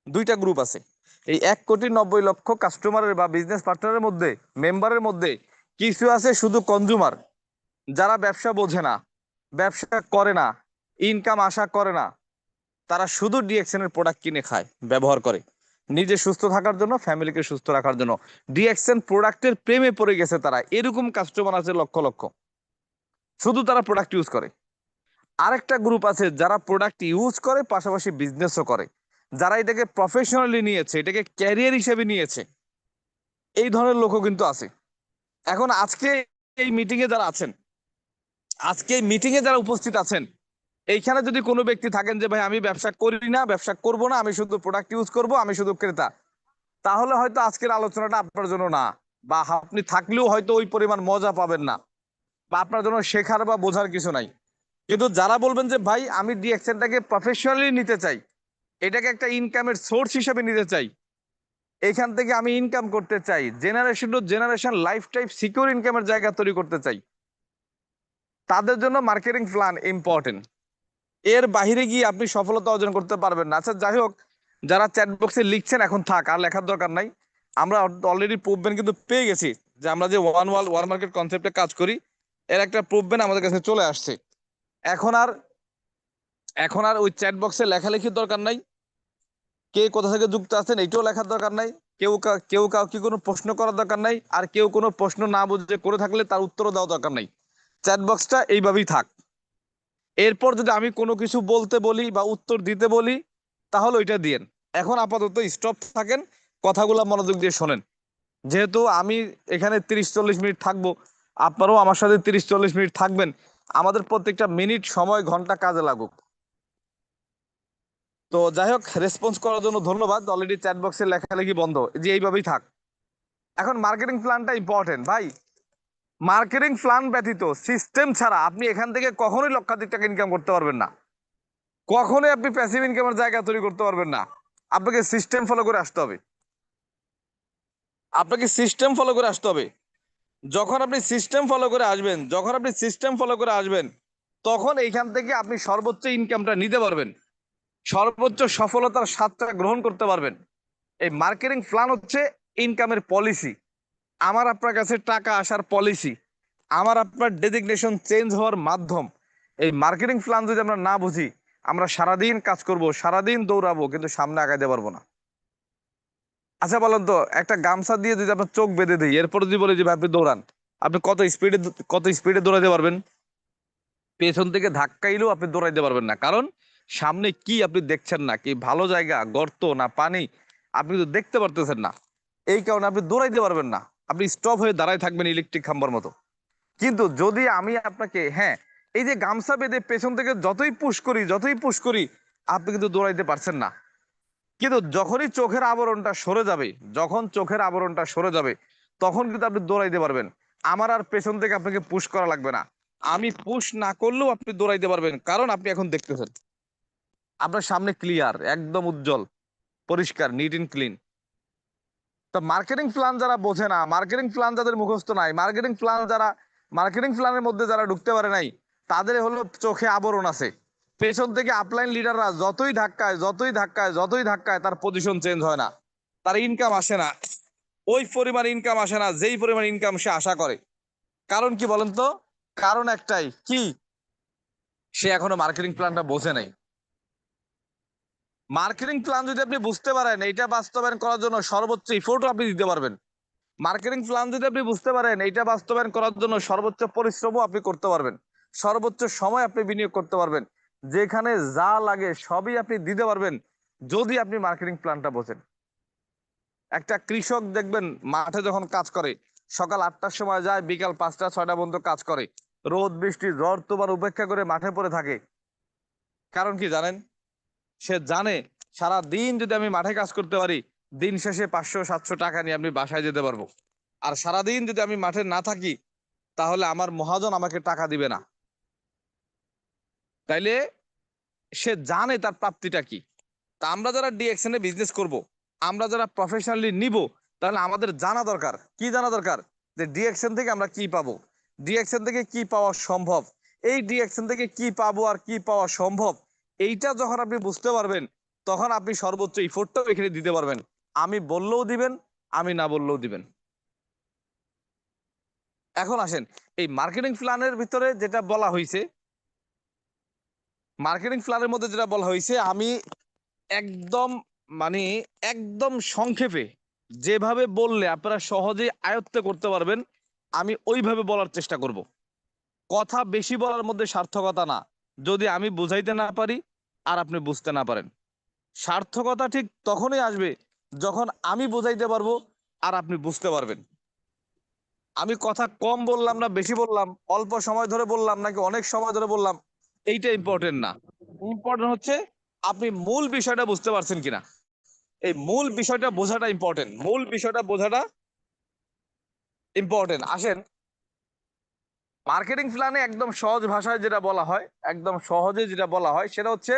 দুইটা গ্রুপ আছে। এই 1,90,00,000 কাস্টমারের বা বিজনেস পার্টনারের মধ্যে, মেম্বারের মধ্যে কিছু আছে শুধু কনজুমার, যারা ব্যবসা বোঝে না, ব্যবসা করে না, ইনকাম আশা করে না। তারা শুধু ডিএক্সএন এর প্রোডাক্ট কিনে খায়, ব্যবহার করে নিজে সুস্থ থাকার জন্য, ফ্যামিলিকে সুস্থ রাখার জন্য। ডিএক্সএন প্রোডাক্টের প্রেমে পড়ে গেছে তারা। এরকম কাস্টমার আছে লক্ষ লক্ষ, শুধু তারা প্রোডাক্ট ইউজ করে। আরেকটা গ্রুপ আছে যারা প্রোডাক্ট ইউজ করে, পাশাপাশি বিজনেসও করে, যারা এটাকে প্রফেশনালি নিয়েছে, এটাকে ক্যারিয়ার হিসেবে নিয়েছে। এই ধরনের লোকও কিন্তু আছে। এখন আজকে এই মিটিং এ যারা আছেন, আজকে এই মিটিং এ যারা উপস্থিত আছেন, এইখানে যদি কোনো ব্যক্তি থাকেন যে ভাই আমি ব্যবসা করি না, ব্যবসা করব না, আমি শুধু প্রোডাক্ট ইউজ করব, আমি শুধু ক্রেতা, তাহলে হয়তো আজকের আলোচনাটা আপনার জন্য না। বা আপনি থাকলেও হয়তো ওই পরিমাণ মজা পাবেন না, বা আপনার জন্য শেখার বা বোঝার কিছু নাই। কিন্তু যারা বলবেন যে ভাই আমি ডিএক্সএনটাকে প্রফেশনালি নিতে চাই, এটাকে একটা ইনকামের সোর্স হিসেবে নিতে চাই, এখান থেকে আমি ইনকাম করতে চাই, generation to generation life time secure ইনকামের জায়গা তৈরি করতে চাই, তাদের জন্য মার্কেটিং প্ল্যান ইম্পর্টেন্ট। এর বাইরে গিয়ে আপনি সফলতা অর্জন করতে পারবেন না। আচ্ছা যাই হোক, যারা চ্যাট বক্সে লিখছেন এখন থাক, আর লেখার দরকার নাই। আমরা অলরেডি প্রুভমেন্ট কিন্তু পেয়ে গেছি যে আমরা যে ওয়ান ওয়ার্ল্ড ওয়ান মার্কেট কনসেপ্টে কাজ করি, এর একটা প্রুভমেন্ট আমাদের কাছে চলে আসছে। এখন আর এখন আর ওই চ্যাট বক্সে লেখালেখির দরকার নাই, কে কোথা থেকে যুক্ত আছেন এইটাও লেখার দরকার নাই, কেউ কাউকে কোনো প্রশ্ন করার দরকার নাই, আর কেউ কোনো প্রশ্ন না বুঝে করে থাকলে তার উত্তরও দেওয়া দরকার নাই। চ্যাট বক্সটা এইভাবেই থাক। এরপর যদি আমি কোনো কিছু বলতে বলি বা উত্তর দিতে বলি, তাহলে ওইটা দিয়েন। এখন আপাতত স্টপ থাকেন, কথাগুলো মনোযোগ দিয়ে শোনেন। যেহেতু আমি এখানে 30-40 মিনিট থাকবো, আপনারাও আমার সাথে 30-40 মিনিট থাকবেন। আমাদের প্রত্যেকটা মিনিট, সময়, ঘন্টা কাজে লাগুক। তো যাই হোক, রেসপন্স করার জন্য ধন্যবাদ। অলরেডি চ্যাট বক্সে লেখালেখি বন্ধ, যে এইভাবেই থাক। এখন মার্কেটিং প্ল্যানটা ইম্পর্টেন্ট ভাই। মার্কেটিং প্ল্যান ব্যতীত, সিস্টেম ছাড়া আপনি এখান থেকে কখনোই লক্ষাধিক টাকা ইনকাম করতে পারবেন না। কখনোই আপনি প্যাসিভ ইনকামের জায়গা তৈরি করতে পারবেন না। আপনাকে সিস্টেম ফলো করে আসতে হবে। আপনাকে সিস্টেম ফলো করে আসতে হবে। যখন আপনি সিস্টেম ফলো করে আসবেন, তখন এইখান থেকে আপনি সর্বোচ্চ ইনকামটা নিতে পারবেন, সর্বোচ্চ সফলতার স্বাদটা গ্রহণ করতে পারবেন। এই মার্কেটিং প্ল্যান হচ্ছে ইনকামের পলিসি, আমার আপনার কাছে টাকা আসার পলিসি, আমার আপনার ডেজিগনেশন চেঞ্জ হওয়ার মাধ্যম। এই মার্কেটিং প্ল্যান যদি আমরা না বুঝি, আমরা সারাদিন কাজ করব, সারাদিন দৌড়াবো, কিন্তু সামনে আগাইতে পারবো না। আচ্ছা বলেন তো, একটা গামছা দিয়ে যদি আপনার চোখ বেঁধে দিই, এরপর যদি বলি যে ভাই আপনি দৌড়ান, আপনি কত স্পিডে দৌড়াতে পারবেন? পেছন থেকে ধাক্কাইলেও আপনি দৌড়াইতে পারবেন না, কারণ সামনে কি আপনি দেখছেন না, কি ভালো জায়গা, গর্ত না পানি, আপনি তো দেখতে পারতেছেন না। এই কারণে আপনি দৌড়াইতে পারবেন না, আপনি স্টপ হয়ে দাঁড়ায় থাকবেন ইলেকট্রিক খাম্বার মতো। কিন্তু যদি আমি আপনাকে, হ্যাঁ, এই যে গামছা বেঁধে পেছন থেকে যতই পুশ করি, আপনি কিন্তু দৌড়াইতে পারছেন না। কিন্তু যখনই চোখের আবরণটা সরে যাবে, যখন চোখের আবরণটা সরে যাবে, তখন কিন্তু আপনি দৌড়াইতে পারবেন। আমার আর পেছন থেকে আপনাকে পুশ করা লাগবে না। আমি পুশ না করলেও আপনি দৌড়াইতে পারবেন, কারণ আপনি এখন দেখতেছেন আপনার সামনে ক্লিয়ার, একদম উজ্জ্বল, পরিষ্কার, নিট এন্ড ক্লিন। তো মার্কেটিং প্ল্যান যারা বোঝে না, মার্কেটিং প্ল্যান যাদের মুখস্থ নাই, মার্কেটিং প্ল্যানের মধ্যে যারা ঢুকতে পারে নাই, তাদের হলো চোখে আবরণ আছে। পেছন থেকে আপলাইন লিডাররা যতই ধাক্কায় তার পজিশন চেঞ্জ হয় না, তার ইনকাম আসে না, ওই পরিমাণ ইনকাম আসে না যেই পরিমাণ ইনকাম সে আশা করে। কারণ কি বলেন তো? কারণ একটাই, কি? সে এখনো মার্কেটিং প্ল্যানটা বোঝে নাই। মার্কেটিং প্ল্যান যদি আপনি বুঝতে পারেন, এইটা বাস্তবায়ন করার জন্য সর্বোচ্চ এফোর্টও আপনি দিতে পারবেন। মার্কেটিং প্ল্যান যদি আপনি বুঝতে পারেন, এইটা বাস্তবায়ন করার জন্য সর্বোচ্চ পরিশ্রমও আপনি করতে পারবেন, সর্বোচ্চ সময় আপনি বিনিয়োগ করতে পারবেন, যেখানে যা লাগে সবই আপনি দিতে পারবেন, যদি আপনি মার্কেটিং প্ল্যানটা বোঝেন। একটা কৃষক দেখবেন মাঠে যখন কাজ করে, সকাল 8টার সময় যায়, বিকাল 5টা 6টা পর্যন্ত কাজ করে, রোদ বৃষ্টি ঝড় তুফান উপেক্ষা করে মাঠে পড়ে থাকে। কারণ কি জানেন? সে জানে সারা দিন যদি আমি মাঠে কাজ করতে পারি, দিন শেষে 500-700 টাকা নিয়ে আমি বাসায় যেতে পারবো। আর সারাদিন যদি আমি মাঠে না থাকি, তাহলে আমার মহাজন আমাকে টাকা দিবে না। তাইলে সে জানে তার প্রাপ্তিটা কি। তা আমরা যারা ডিএকশনে বিজনেস করব, আমরা যারা প্রফেশনালি নিব, তাহলে আমাদের জানা দরকার, কি জানা দরকার? যে ডিএকশন থেকে আমরা কি পাবো, ডিএকশন থেকে কি পাওয়া সম্ভব, এই ডিএকশন থেকে কি পাবো আর কি পাওয়া সম্ভব, এইটা যখন আপনি বুঝতে পারবেন, তখন আপনি সর্বোচ্চ ইফোর্টটাও এখানে দিতে পারবেন। আমি বললেও দিবেন, আমি না বললেও দিবেন। এখন আসেন, এই মার্কেটিং প্ল্যানের ভিতরে যেটা বলা হয়েছে, মার্কেটিং প্ল্যানের মধ্যে যেটা বলা হয়েছে, আমি একদম মানে একদম সংক্ষেপে যেভাবে বললে আপনারা সহজেই আয়ত্ত করতে পারবেন, আমি ওইভাবে বলার চেষ্টা করব। কথা বেশি বলার মধ্যে সার্থকতা না, যদি আমি বুঝাইতে না পারি আর আপনি বুঝতে না পারেন। সার্থকতা ঠিক তখনই আসবে যখন আমি বুঝাইতে পারবো আর আপনি বুঝতে পারবেন। আমি কথা কম বললাম না বেশি বললাম, অল্প সময় ধরে বললাম নাকি অনেক সময় ধরে বললাম, এইটা ইম্পর্টেন্ট না। ইম্পর্টেন্ট হচ্ছে আপনি মূল বিষয়টা বুঝতে পারছেন কিনা। এই মূল বিষয়টা বোঝাটা ইম্পর্টেন্ট, মূল বিষয়টা বোঝাটা ইম্পর্টেন্ট। আসেন, মার্কেটিং প্ল্যানে একদম সহজ ভাষায় যেটা বলা হয়, একদম সহজে যেটা বলা হয়, সেটা হচ্ছে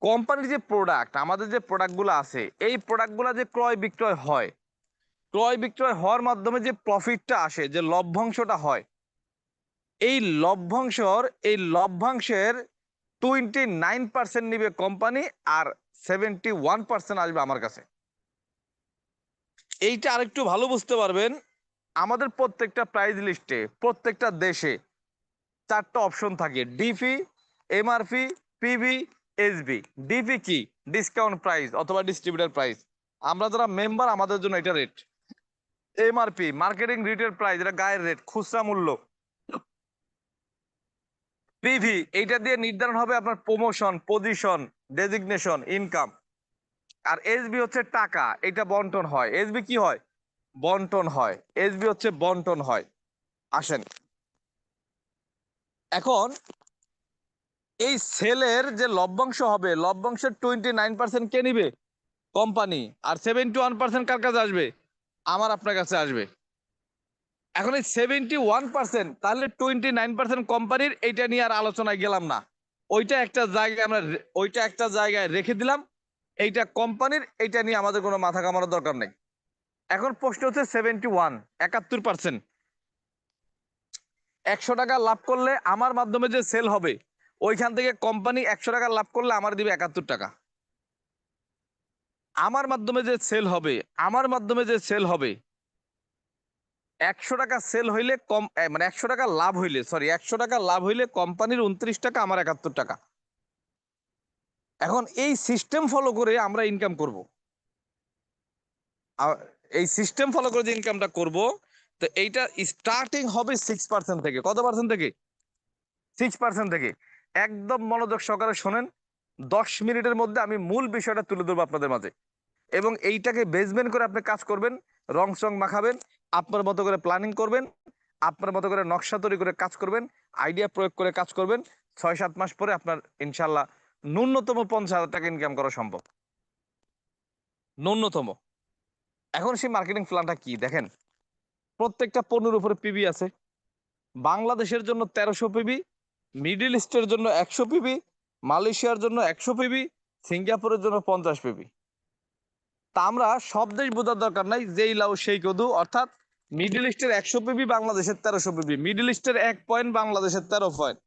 কোম্পানির যে প্রোডাক্ট, আমাদের যে প্রোডাক্টগুলো আছে, এই প্রোডাক্টগুলো যে ক্রয় বিক্রয় হয়, ক্রয় বিক্রয় হওয়ার মাধ্যমে যে প্রফিটটা আসে, যে লভ্যাংশটা হয়, এই লভ্যাংশের 29% নিবে কোম্পানি, আর 71% আসবে আমার কাছে। এইটা আরেকটু ভালো বুঝতে পারবেন, আমাদের প্রত্যেকটা প্রাইস লিস্টে প্রত্যেকটা দেশে 4টা অপশন থাকে: DP, MRP, PB, SB. DP কি? ডিসকাউন্ট প্রাইস অথবা ডিস্ট্রিবিউটর প্রাইস। আমরা যারা মেম্বার, আমাদের জন্য এটা rate. MRP marketing retail price, এটা গায়ের রেট, খুচরা মূল্য। পিভি এইটা দিয়ে নির্ধারণ হবে আপনার প্রমোশন, পজিশন, ডেজিগনেশন, ইনকাম। আর এসবি হচ্ছে টাকা, এটা বন্টন হয়। এসবি কি হয়? বন্টন হয়। এসবি হচ্ছে বন্টন হয়। আসেন, এখন এই সেলের যে লভ্যাংশ হবে, লভ্যাংশের 29% কে নিবে? কোম্পানি। আর 71% কার কাছে আসবে? আমার আপনার কাছে আসবে। এখন এই 71%, তাহলে 29% কোম্পানির, এইটা নিয়ে আর আলোচনায় গেলাম না। ওইটা একটা জায়গায় রেখে দিলাম। এইটা কোম্পানির, এইটা নিয়ে আমাদের কোনো মাথা কামানোর দরকার নেই। এখন প্রশ্ন হচ্ছে 71% 100 টাকা লাভ করলে আমার মাধ্যমে যে সেল হবে, ওইখান থেকে কোম্পানি 100 টাকা লাভ করলে আমার দিবে 71 টাকা। আমার মাধ্যমে যে সেল হবে, 100 টাকা সেল হইলে মানে 100 টাকা লাভ হইলে, 100 টাকা লাভ হইলে কোম্পানির 29 টাকা, আমার 71 টাকা। এখন এই সিস্টেম ফলো করে আমরা ইনকাম করব। এই সিস্টেম ফলো করে যে ইনকামটা করব, তো এইটা স্টার্টিং হবে 6% থেকে। কত পার্সেন্ট থেকে? 6% থেকে। একদম মনোযোগ সহকারে শোনেন, 10 মিনিটের মধ্যে আমি মূল বিষয়টা তুলে ধরবো আপনাদের মাঝে, এবং এইটাকে বেসমেন্ট করে আপনি কাজ করবেন, রং চং মাখাবেন, আপনার মতো করে প্ল্যানিং করবেন, আপনার মতো করে নকশা তৈরি করে কাজ করবেন, আইডিয়া প্রয়োগ করে কাজ করবেন। 6-7 মাস পরে আপনার ইনশাল্লাহ ন্যূনতম 50,000 টাকা ইনকাম করা সম্ভব, ন্যূনতম। এখন সেই মার্কেটিং প্ল্যানটা কি দেখেন, প্রত্যেকটা পণ্যের উপরে পিবি আছে। বাংলাদেশের জন্য 1300 পিবি, মিডল ইস্টের জন্য 100 পিবি, মালয়েশিয়ার জন্য 100 পিবি, সিঙ্গাপুরের জন্য 50 পিবি। তা আমরা সব দেশ বোঝার দরকার নাই, যেই লাউ সেই কদু, অর্থাৎ মিডল ইস্টের 100 পিবি, বাংলাদেশের 1300 পিবি, মিডল ইস্টের 1 পয়েন্ট, বাংলাদেশের 13 পয়েন্ট,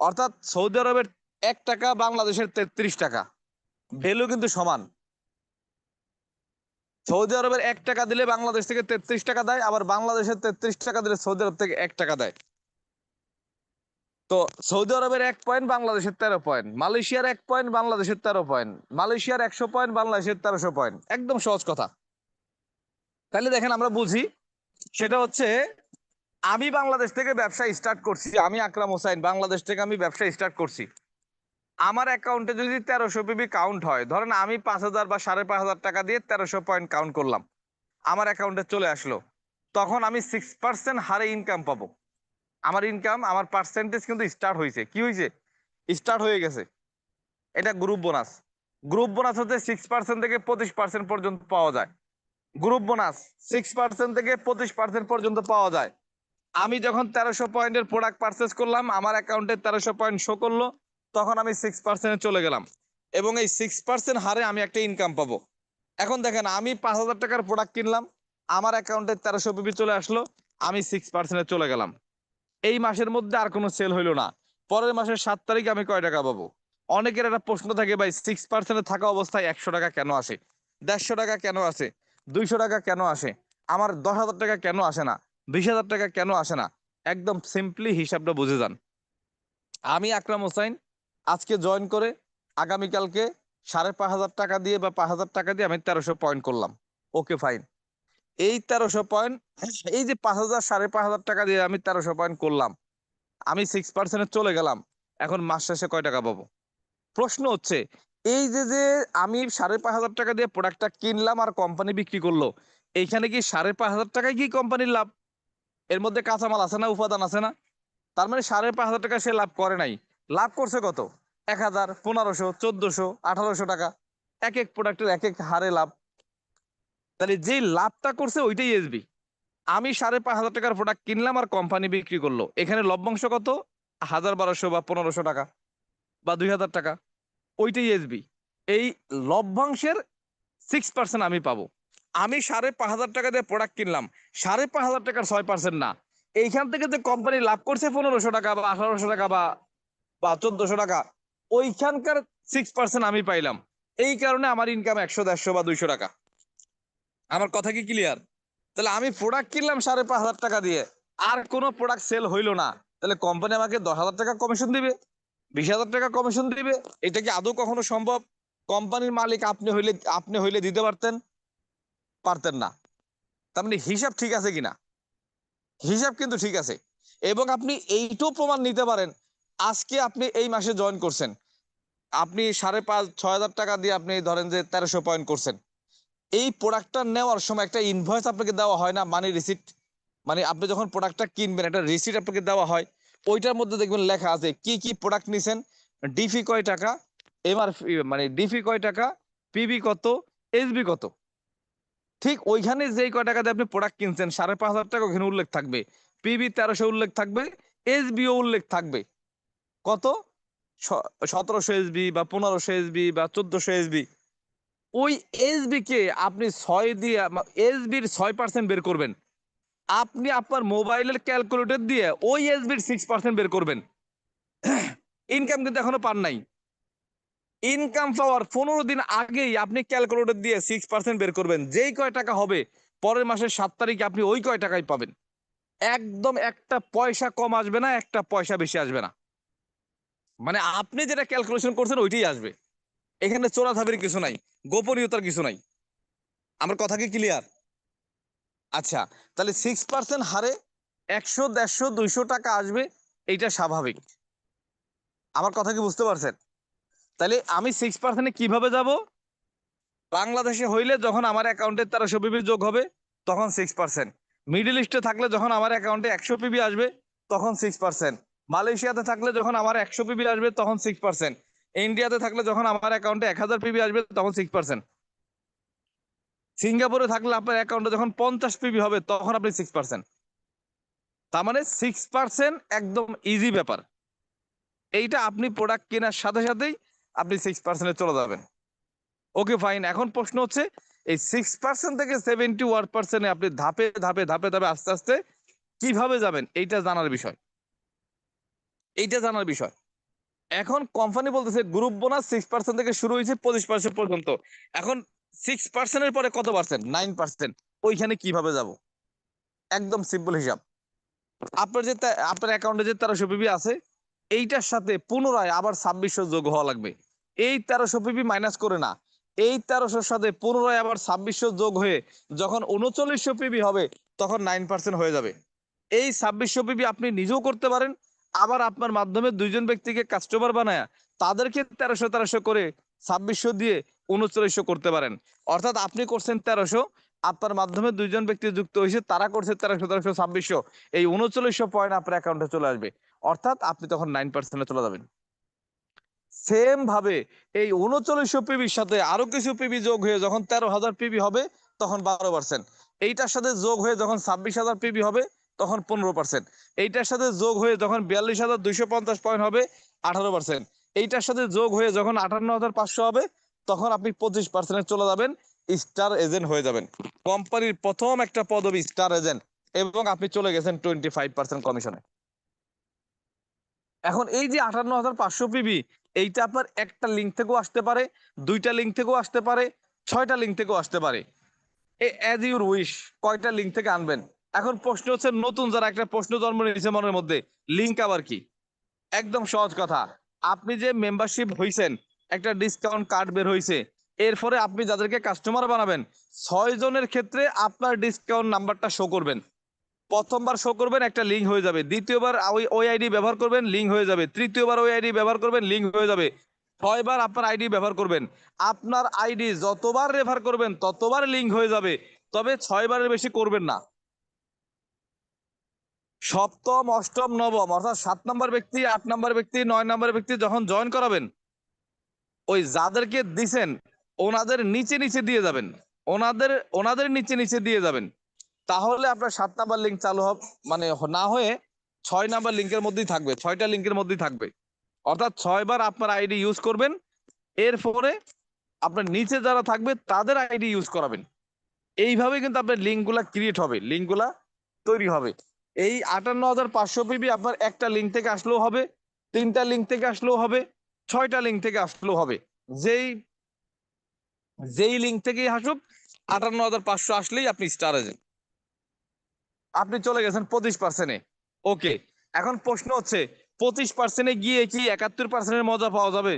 অর্থাৎ সৌদি আরবের 1 টাকা, বাংলাদেশের 33 টাকা, ভ্যালু কিন্তু সমান। সৌদি আরবের 1 টাকা দিলে বাংলাদেশ থেকে 33 টাকা দেয়, আবার বাংলাদেশের 33 টাকা দিলে সৌদি আরব থেকে 1 টাকা দেয়। তো সৌদি আরবের 1 পয়েন্ট, বাংলাদেশের 13 পয়েন্ট, মালয়েশিয়ার 1 পয়েন্ট, বাংলাদেশের 13 পয়েন্ট, মালয়েশিয়ার 100 পয়েন্ট, বাংলাদেশের 1300 পয়েন্ট, একদম সহজ কথা। তাহলে দেখেন আমরা বুঝি, সেটা হচ্ছে আমি বাংলাদেশ থেকে ব্যবসা স্টার্ট করছি, আমি আকরাম হোসাইন বাংলাদেশ থেকে আমি ব্যবসা স্টার্ট করছি। আমার অ্যাকাউন্টে যদি 1300 পিবি কাউন্ট হয়, ধরেন আমি 5,000 বা 5,500 টাকা দিয়ে 1300 পয়েন্ট কাউন্ট করলাম, আমার অ্যাকাউন্টে চলে আসলো, তখন আমি 6% হারে ইনকাম পাবো। আমার ইনকাম, আমার পার্সেন্টেজ কিন্তু স্টার্ট হয়েছে, কি হয়েছে, স্টার্ট হয়ে গেছে। এটা গ্রুপ বোনাস। গ্রুপ বোনাস হচ্ছে 6% থেকে 25% পর্যন্ত পাওয়া যায়। গ্রুপ বোনাস 6% থেকে 25% পর্যন্ত পাওয়া যায়। আমি যখন 1300 পয়েন্টের প্রোডাক্ট পারচেস করলাম, আমার অ্যাকাউন্টে 1300 পয়েন্ট শো করলো, তখন আমি 6% চলে গেলাম, এবং এই 6% হারে আমি একটা ইনকাম পাবো। এখন দেখেন, আমি 5,000 টাকার প্রোডাক্ট কিনলাম, আমার অ্যাকাউন্টে 1300 পিবি চলে আসলো, আমি 6% চলে গেলাম। এই মাসের মধ্যে আর কোনো সেল হইলো না, পরের মাসের 7 তারিখে আমি কয় টাকা পাবো? অনেকের একটা প্রশ্ন থাকে, ভাই 6% থাকা অবস্থায় 100 টাকা কেন আসে, 150 টাকা কেন আসে, 200 টাকা কেন আসে, আমার 10,000 টাকা কেন আসে না, 20,000 টাকা কেন আসে না? একদম সিম্পলি হিসাবটা বুঝে যান। আমি আকরাম হোসাইন আজকে জয়েন করে আগামীকালকে 5,500 টাকা দিয়ে বা 5,000 টাকা দিয়ে আমি 1300 পয়েন্ট করলাম, ওকে ফাইন। এই 1300 পয়েন্ট, এই যে 5,000 5,500 টাকা দিয়ে আমি 1300 পয়েন্ট করলাম, আমি 6% চলে গেলাম, এখন মাস শেষে কয় টাকা পাবো? প্রশ্ন হচ্ছে, এই যে যে আমি 5,500 টাকা দিয়ে প্রোডাক্টটা কিনলাম আর কোম্পানি বিক্রি করলো, এইখানে কি 5,500 টাকায় কি কোম্পানির লাভ? এর মধ্যে কাঁচামাল আছে না, উপাদান আছে না? তার মানে 5,500 টাকা সে লাভ করে নাই, লাভ করছে কত? 1,000, 1,500, 1,400, 1,800 টাকা, এক এক প্রোডাক্টের এক এক হারে লাভ। তাহলে যে লাভটা করছে ওইটাই এসবি। আমি 5,500 টাকার প্রোডাক্ট কিনলাম আর কোম্পানি বিক্রি করলো, এখানে লভ্যাংশ কত? 1,200 বা 1,500 টাকা বা 2,000 টাকা, ওইটাই এসবি। এই লভ্যাংশের 6% আমি পাবো। আমি 5,500 টাকা দিয়ে প্রোডাক্ট কিনলাম, 5,500 টাকার 6% না, এইখান থেকে যে কোম্পানি লাভ করছে 1,500 টাকা বা 1,800 টাকা বা 1,400 টাকা, ওইখানকার 6% আমি পাইলাম। এই কারণে আমার ইনকাম 100, 150 বা 200 টাকা। আমার কথা কি ক্লিয়ার? তাহলে আমি প্রোডাক্ট কিনলাম 5,500 টাকা দিয়ে, আর কোনো প্রোডাক্ট সেল হইলো না, তাহলে কোম্পানি আমাকে 10,000 টাকা কমিশন দিবে, 20,000 টাকা কমিশন দিবে? এটা কি আদৌ কখনো সম্ভব? কোম্পানির মালিক আপনি হইলে দিতে পারতেন? পারতেন না। তার মানে হিসাব ঠিক আছে কিনা? হিসাব কিন্তু ঠিক আছে। এবং আপনি এইটাও প্রমাণ নিতে পারেন, আজকে আপনি এই মাসে জয়েন করছেন, আপনি 5,500-6,000 টাকা দিয়ে আপনি ধরেন যে 1300 পয়েন্ট করছেন। এই প্রোডাক্টটা নেওয়ার সময় একটা ইনভয়েস আপনাকে দেওয়া হয় না, মানি রিসিট, মানে আপনি যখন প্রোডাক্টটা কিনবেন একটা রিসিট আপনাকে দেওয়া হয়, ওইটার মধ্যে দেখবেন লেখা আছে কি কি প্রোডাক্ট নিছেন, ডিফি কয় টাকা, এমআরপি মানে ডিফি কয় টাকা, পিবি কত, এসবি কত। ঠিক ওইখানে যেই কয় টাকা দিয়ে আপনি প্রোডাক্ট কিনছেন 5,500 টাকা ওখানে উল্লেখ থাকবে, পিবি 1,300 উল্লেখ থাকবে, এসবিও উল্লেখ থাকবে। কত? 1,700 এসবি বা 1,500 এসবি বা 1,400 এসবি। ওই এসবি কে আপনি 6 দিয়ে এসবির 6% বের করবেন, আপনি আপনার মোবাইলের ক্যালকুলেটর দিয়ে ওই এসবির 6% বের করবেন। ইনকাম কিন্তু এখনো পান নাই। ইনকাম পাওয়ার 15 দিন আগেই আপনি ক্যালকুলেটর দিয়ে 6% বের করবেন, যেই কয় টাকা হবে পরের মাসের 7 তারিখে আপনি ওই কয় টাকাই পাবেন। একদম একটা পয়সা কম আসবে না, একটা পয়সা বেশি আসবে না, মানে আপনি যেটা ক্যালকুলেশন করছেন ওইটাই আসবে। এখানে চোরাধাবির কিছু নাই, গোপনীয়তার কিছু নাই। আমার কথা কি ক্লিয়ার? আচ্ছা, তাহলে 6% হারে 100, 150, 200 টাকা আসবে, এইটা স্বাভাবিক। আমার কথা কি বুঝতে পারছেন? তাহলে আমি 6% কিভাবে যাব? বাংলাদেশে হইলে যখন আমার অ্যাকাউন্টে 1300 পিবি যোগ হবে তখন 6%, মিডল ইস্টে থাকলে যখন আমার অ্যাকাউন্টে 100 পিবি আসবে তখন 6%, মালয়েশিয়াতে থাকলে যখন আমার 100 পিবি আসবে তখন 6%, ইন্ডিয়াতে থাকলে যখন আমার অ্যাকাউন্টে 1000 পিবি আসবে তখন 6%। সিঙ্গাপুরে থাকলে আপনার অ্যাকাউন্টে যখন 50 পিবি হবে তখন আপনি 6%। তার মানে 6% একদম ইজি ব্যাপার। এইটা আপনি প্রোডাক্ট কেনার সাথে সাথেই আপনি 6%-এ চলে যাবেন। Okay fine. এখন প্রশ্ন হচ্ছে এই 6% থেকে 71%-এ আপনি ধাপে ধাপে ধাপে ধাপে আস্তে আস্তে কিভাবে যাবেন এইটা জানার বিষয়। এখন কোম্পানি বলতেছে গ্রুপ বোনাস 6% থেকে শুরু হয়েছে 25% পর্যন্ত। এখন 6%-এর পরে কত পার্সেন্ট? 9%। ওইখানে কিভাবে যাব? একদম সিম্পল হিসাব। আপনার অ্যাকাউন্টে যে 1300 পিবি আছে এইটার সাথে পুনরায় আবার 2600 যোগ হওয়া লাগবে। এই 1300 পিবি মাইনাস করে না, এই 1300-র সাথে পুনরায় আবার 2600 যোগ হয়ে যখন 3900 পিবি হবে তখন 9% হয়ে যাবে। এই 2600 পিবি আপনি নিজেও করতে পারেন, আবার আপনার মাধ্যমে দুইজন ব্যক্তিকে কাস্টমার বানায় তাদেরকে 1300 করে 2600 দিয়ে 3900 করতে পারেন। অর্থাৎ আপনি করছেন 1300, আপনার মাধ্যমে দুইজন ব্যক্তি যুক্ত হয়েছে, তারা করছে 1300 2600, এই 3900 পয়েন্ট আপনার অ্যাকাউন্টে চলে আসবে। অর্থাৎ আপনি তখন 9%-এ চলে যাবেন। সেম ভাবে এই 3900 পিবির সাথে আরো কিছু পিবি যোগ হয়ে যখন 13000 পিবি হবে তখন 12%। এইটার সাথে যোগ হয়ে যখন 26000 পিবি হবে তখন 15%। এইটার সাথে যোগ হয়ে যখন 42250 পয়েন্ট হবে 18%। এইটার সাথে যোগ হয়ে যখন 58500 হবে তখন আপনি 25%-এ চলে যাবেন, স্টার এজেন্ট হয়ে যাবেন। কোম্পানির প্রথম একটা পদবি স্টার এজেন্ট, এবং আপনি চলে গেছেন 25% কমিশনে। এখন এই যে 58500 পিবি, এইটা আপনার একটা লিঙ্ক থেকেও আসতে পারে, দুইটা লিঙ্ক থেকেও আসতে পারে, 6টা লিঙ্ক থেকেও আসতে পারে। অ্যাজ ইউর উইশ কয়টা লিঙ্ক থেকে আনবেন। এখন প্রশ্ন হচ্ছে, নতুন যারা একটা প্রশ্ন জন্ম নিয়েছে মনের মধ্যে, লিঙ্ক আবার কি? একদম সহজ কথা, আপনি যে মেম্বারশিপ হইছেন, একটা ডিসকাউন্ট কার্ড বের হইছে, এরপরে আপনি যাদেরকে কাস্টমার বানাবেন 6 জনের ক্ষেত্রে আপনার ডিসকাউন্ট নাম্বারটা শো করবেন। প্রথমবার শো করবেন, একটা লিঙ্ক হয়ে যাবে। দ্বিতীয়বার ওই আইডি ব্যবহার করবেন, লিঙ্ক হয়ে যাবে। তৃতীয়বার ওই আইডি ব্যবহার করবেন, লিঙ্ক হয়ে যাবে। 6বার আপনার আইডি ব্যবহার করবেন, আপনার আইডি যতবার রেফার করবেন ততবার লিঙ্ক হয়ে যাবে। তবে 6বারের বেশি করবেন না। সপ্তম, অষ্টম, নবম অর্থাৎ 7 নম্বর ব্যক্তি, 8 নম্বর ব্যক্তি, 9 নম্বর ব্যক্তি যখন জয়েন করাবেন, ওই যাদেরকে দিছেন ওনাদের নিচে নিচে দিয়ে যাবেন, ওনাদের নিচে নিচে দিয়ে যাবেন। তাহলে আপনার 7 নাম্বার লিঙ্ক চালু হবে, মানে না হয়ে 6 নাম্বার লিঙ্কের মধ্যেই থাকবে, 6টা লিঙ্কের মধ্যেই থাকবে। অর্থাৎ 6বার আপনার আইডি ইউজ করবেন, এরপরে আপনার নিচে যারা থাকবে তাদের আইডি ইউজ করাবেন। এইভাবে কিন্তু আপনার লিঙ্কগুলা ক্রিয়েট হবে, লিঙ্কগুলা তৈরি হবে। এই 58500 পিবি আপনার একটা লিঙ্ক থেকে আসলেও হবে, 3টা লিঙ্ক থেকে আসলেও হবে, 6টা লিঙ্ক থেকে আসলেও হবে। যেই লিঙ্ক থেকেই আসুক 58500 আসলেই আপনি স্টার এজেন্ট, আপনি চলে গেছেন 25%-এ। ওকে, এখন প্রশ্ন হচ্ছে 25%-এ গিয়ে কি 71%-এর মজা পাওয়া যাবে?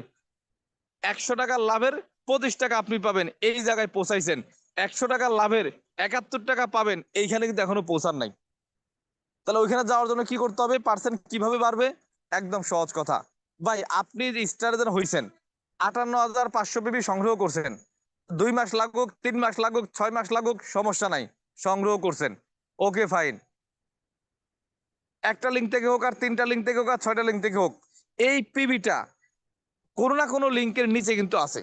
100 টাকার লাভের 25 টাকা আপনি পাবেন, এই জায়গায় পৌঁছাইছেন। 100 টাকার লাভের 71 টাকা পাবেন, এইখানে কিন্তু এখনো পৌঁছার নাই। তাহলে ওইখানে যাওয়ার জন্য কি করতে হবে? পার্সেন্ট কিভাবে বাড়বে? একদম সহজ কথা ভাই, আপনি যে স্টার এজেন্ট হইছেন, 58500 পিবি সংগ্রহ করছেন, 2 মাস লাগুক, 3 মাস লাগুক, 6 মাস লাগুক, সমস্যা নাই, সংগ্রহ করছেন। ওকে ফাইন, একটা লিঙ্ক থেকে হোক, আর 3টা লিঙ্ক থেকে হোক, আর 6টা লিঙ্ক থেকে হোক, এই পিবিটা কোনো না কোনো লিঙ্কের নিচে কিন্তু আছে।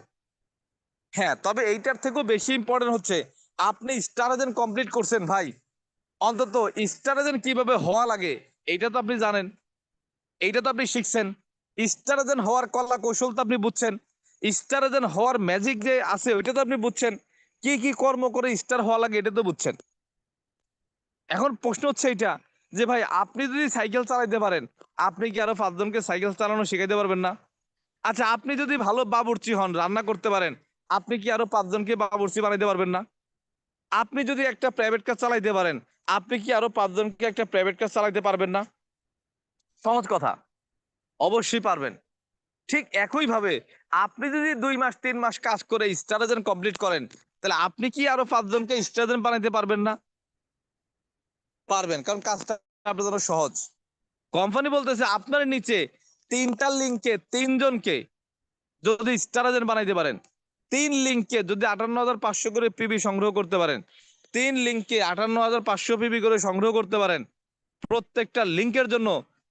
হ্যাঁ, তবে এইটার থেকেও বেশি ইম্পর্টেন্ট হচ্ছে আপনি স্টার এজেন্ট কমপ্লিট করছেন ভাই, অন্তত স্টার এজেন্ট কিভাবে হওয়া লাগে এইটা তো আপনি জানেন, এইটা তো আপনি শিখছেন। স্টার এজেন্ট হওয়ার কলা কৌশল তো আপনি বুঝছেন, স্টার এজেন্ট হওয়ার ম্যাজিক যে আছে ওইটা তো আপনি বুঝছেন, কি কি কর্ম করে স্টার হওয়া লাগে এটা তো বুঝছেন। এখন প্রশ্ন হচ্ছে এইটা যে ভাই, আপনি যদি সাইকেল চালাইতে পারেন, আপনি কি আরো 5 জনকে সাইকেল চালানো শিখাইতে পারবেন না? আচ্ছা, আপনি যদি ভালো বাবুর্চি হন, রান্না করতে পারেন, আপনি কি আরো 5 জনকে বাবুর্চি বানাইতে পারবেন না? আপনি যদি একটা প্রাইভেট কার চালাইতে পারেন, আপনি কি আরো 5 জনকে একটা প্রাইভেট কার চালাইতে পারবেন না? সহজ কথা, অবশ্যই পারবেন। ঠিক একই ভাবে আপনি যদি 2 মাস 3 মাস কাজ করে স্টার এজেন্ট কমপ্লিট করেন, তাহলে আপনি কি আরো 5 জনকে স্টার এজেন্ট বানাইতে পারবেন না? পারবেন, কারণ কাজটা আপনার জন্য সহজ। কোম্পানি বলতেছে আপনার নিচে 3টা লিঙ্কে 3 জনকে যদি স্টার এজেন্ট বানাইতে পারেন, 3 লিঙ্কে যদি 58500 করে পিবি সংগ্রহ করতে পারেন, 3 লিঙ্কে 58500 পিবি করে সংগ্রহ করতে পারেন, প্রত্যেকটা লিঙ্কের জন্য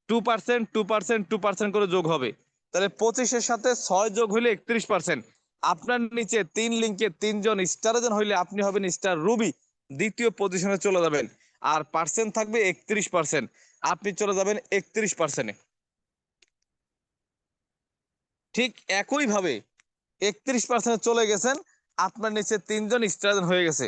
2% 2% 2% করে যোগ হবে। তাহলে 25-এর সাথে 6 যোগ হইলে 31%। আপনার নিচে 3 লিঙ্কে 3 জন স্টার এজেন্ট হইলে আপনি হবেন স্টার রুবি, দ্বিতীয় পজিশনে চলে যাবেন। আর পার্সেন্ট থাকবে 31%, আপনি চলে যাবেন 31%-এ। ঠিক একইভাবে 31% চলে গেছেন, আপনার নিচে 3 জন স্টার এজেন্ট হয়ে গেছে।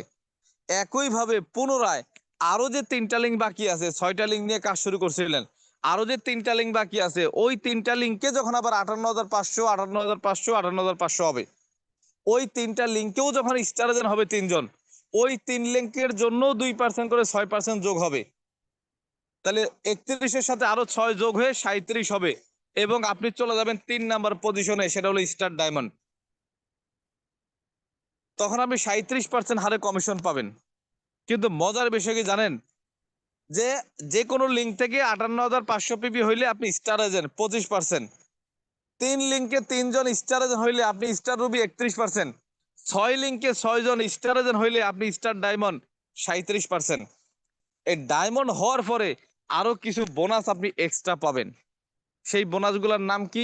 একইভাবে পুনরায় আরো যে 3টা লিঙ্ক বাকি আছে, 6টা লিঙ্ক নিয়ে কাজ শুরু করছিলেন, আরো যে 3টা লিঙ্ক বাকি আছে, ওই 3টা লিঙ্কে যখন আবার 58,500 58,500 58,500 হবে, ওই 3টা লিঙ্কেও যখন স্টার এজেন্ট হবে 3 জন, ওই 3 লিঙ্কের জন্য 2% করে 6% যোগ হবে। তাহলে 31-এর সাথে আরো 6 যোগ হয়ে 37 হবে, এবং আপনি চলে যাবেন 3 নাম্বার পজিশনে, সেটা হলো স্টার ডায়মন্ড। তখন আপনি 37% হারে কমিশন পাবেন। কিন্তু মজার বিষয় কি জানেন, যে যে কোনো লিঙ্ক থেকে 58,500 পিপি হইলে আপনি স্টার এজেন্ট 25%, 3 লিঙ্কে 3 জন স্টার এজেন্ট হইলে আপনি স্টার রুবি 31%, 6 লিঙ্কে 6 জন স্টার এজেন্ট হইলে আপনি স্টার ডায়মন্ড 37%। এই ডায়মন্ড হওয়ার পরে আরো কিছু বোনাস আপনি এক্সট্রা পাবেন। সেই বোনাসগুলোর নাম কি?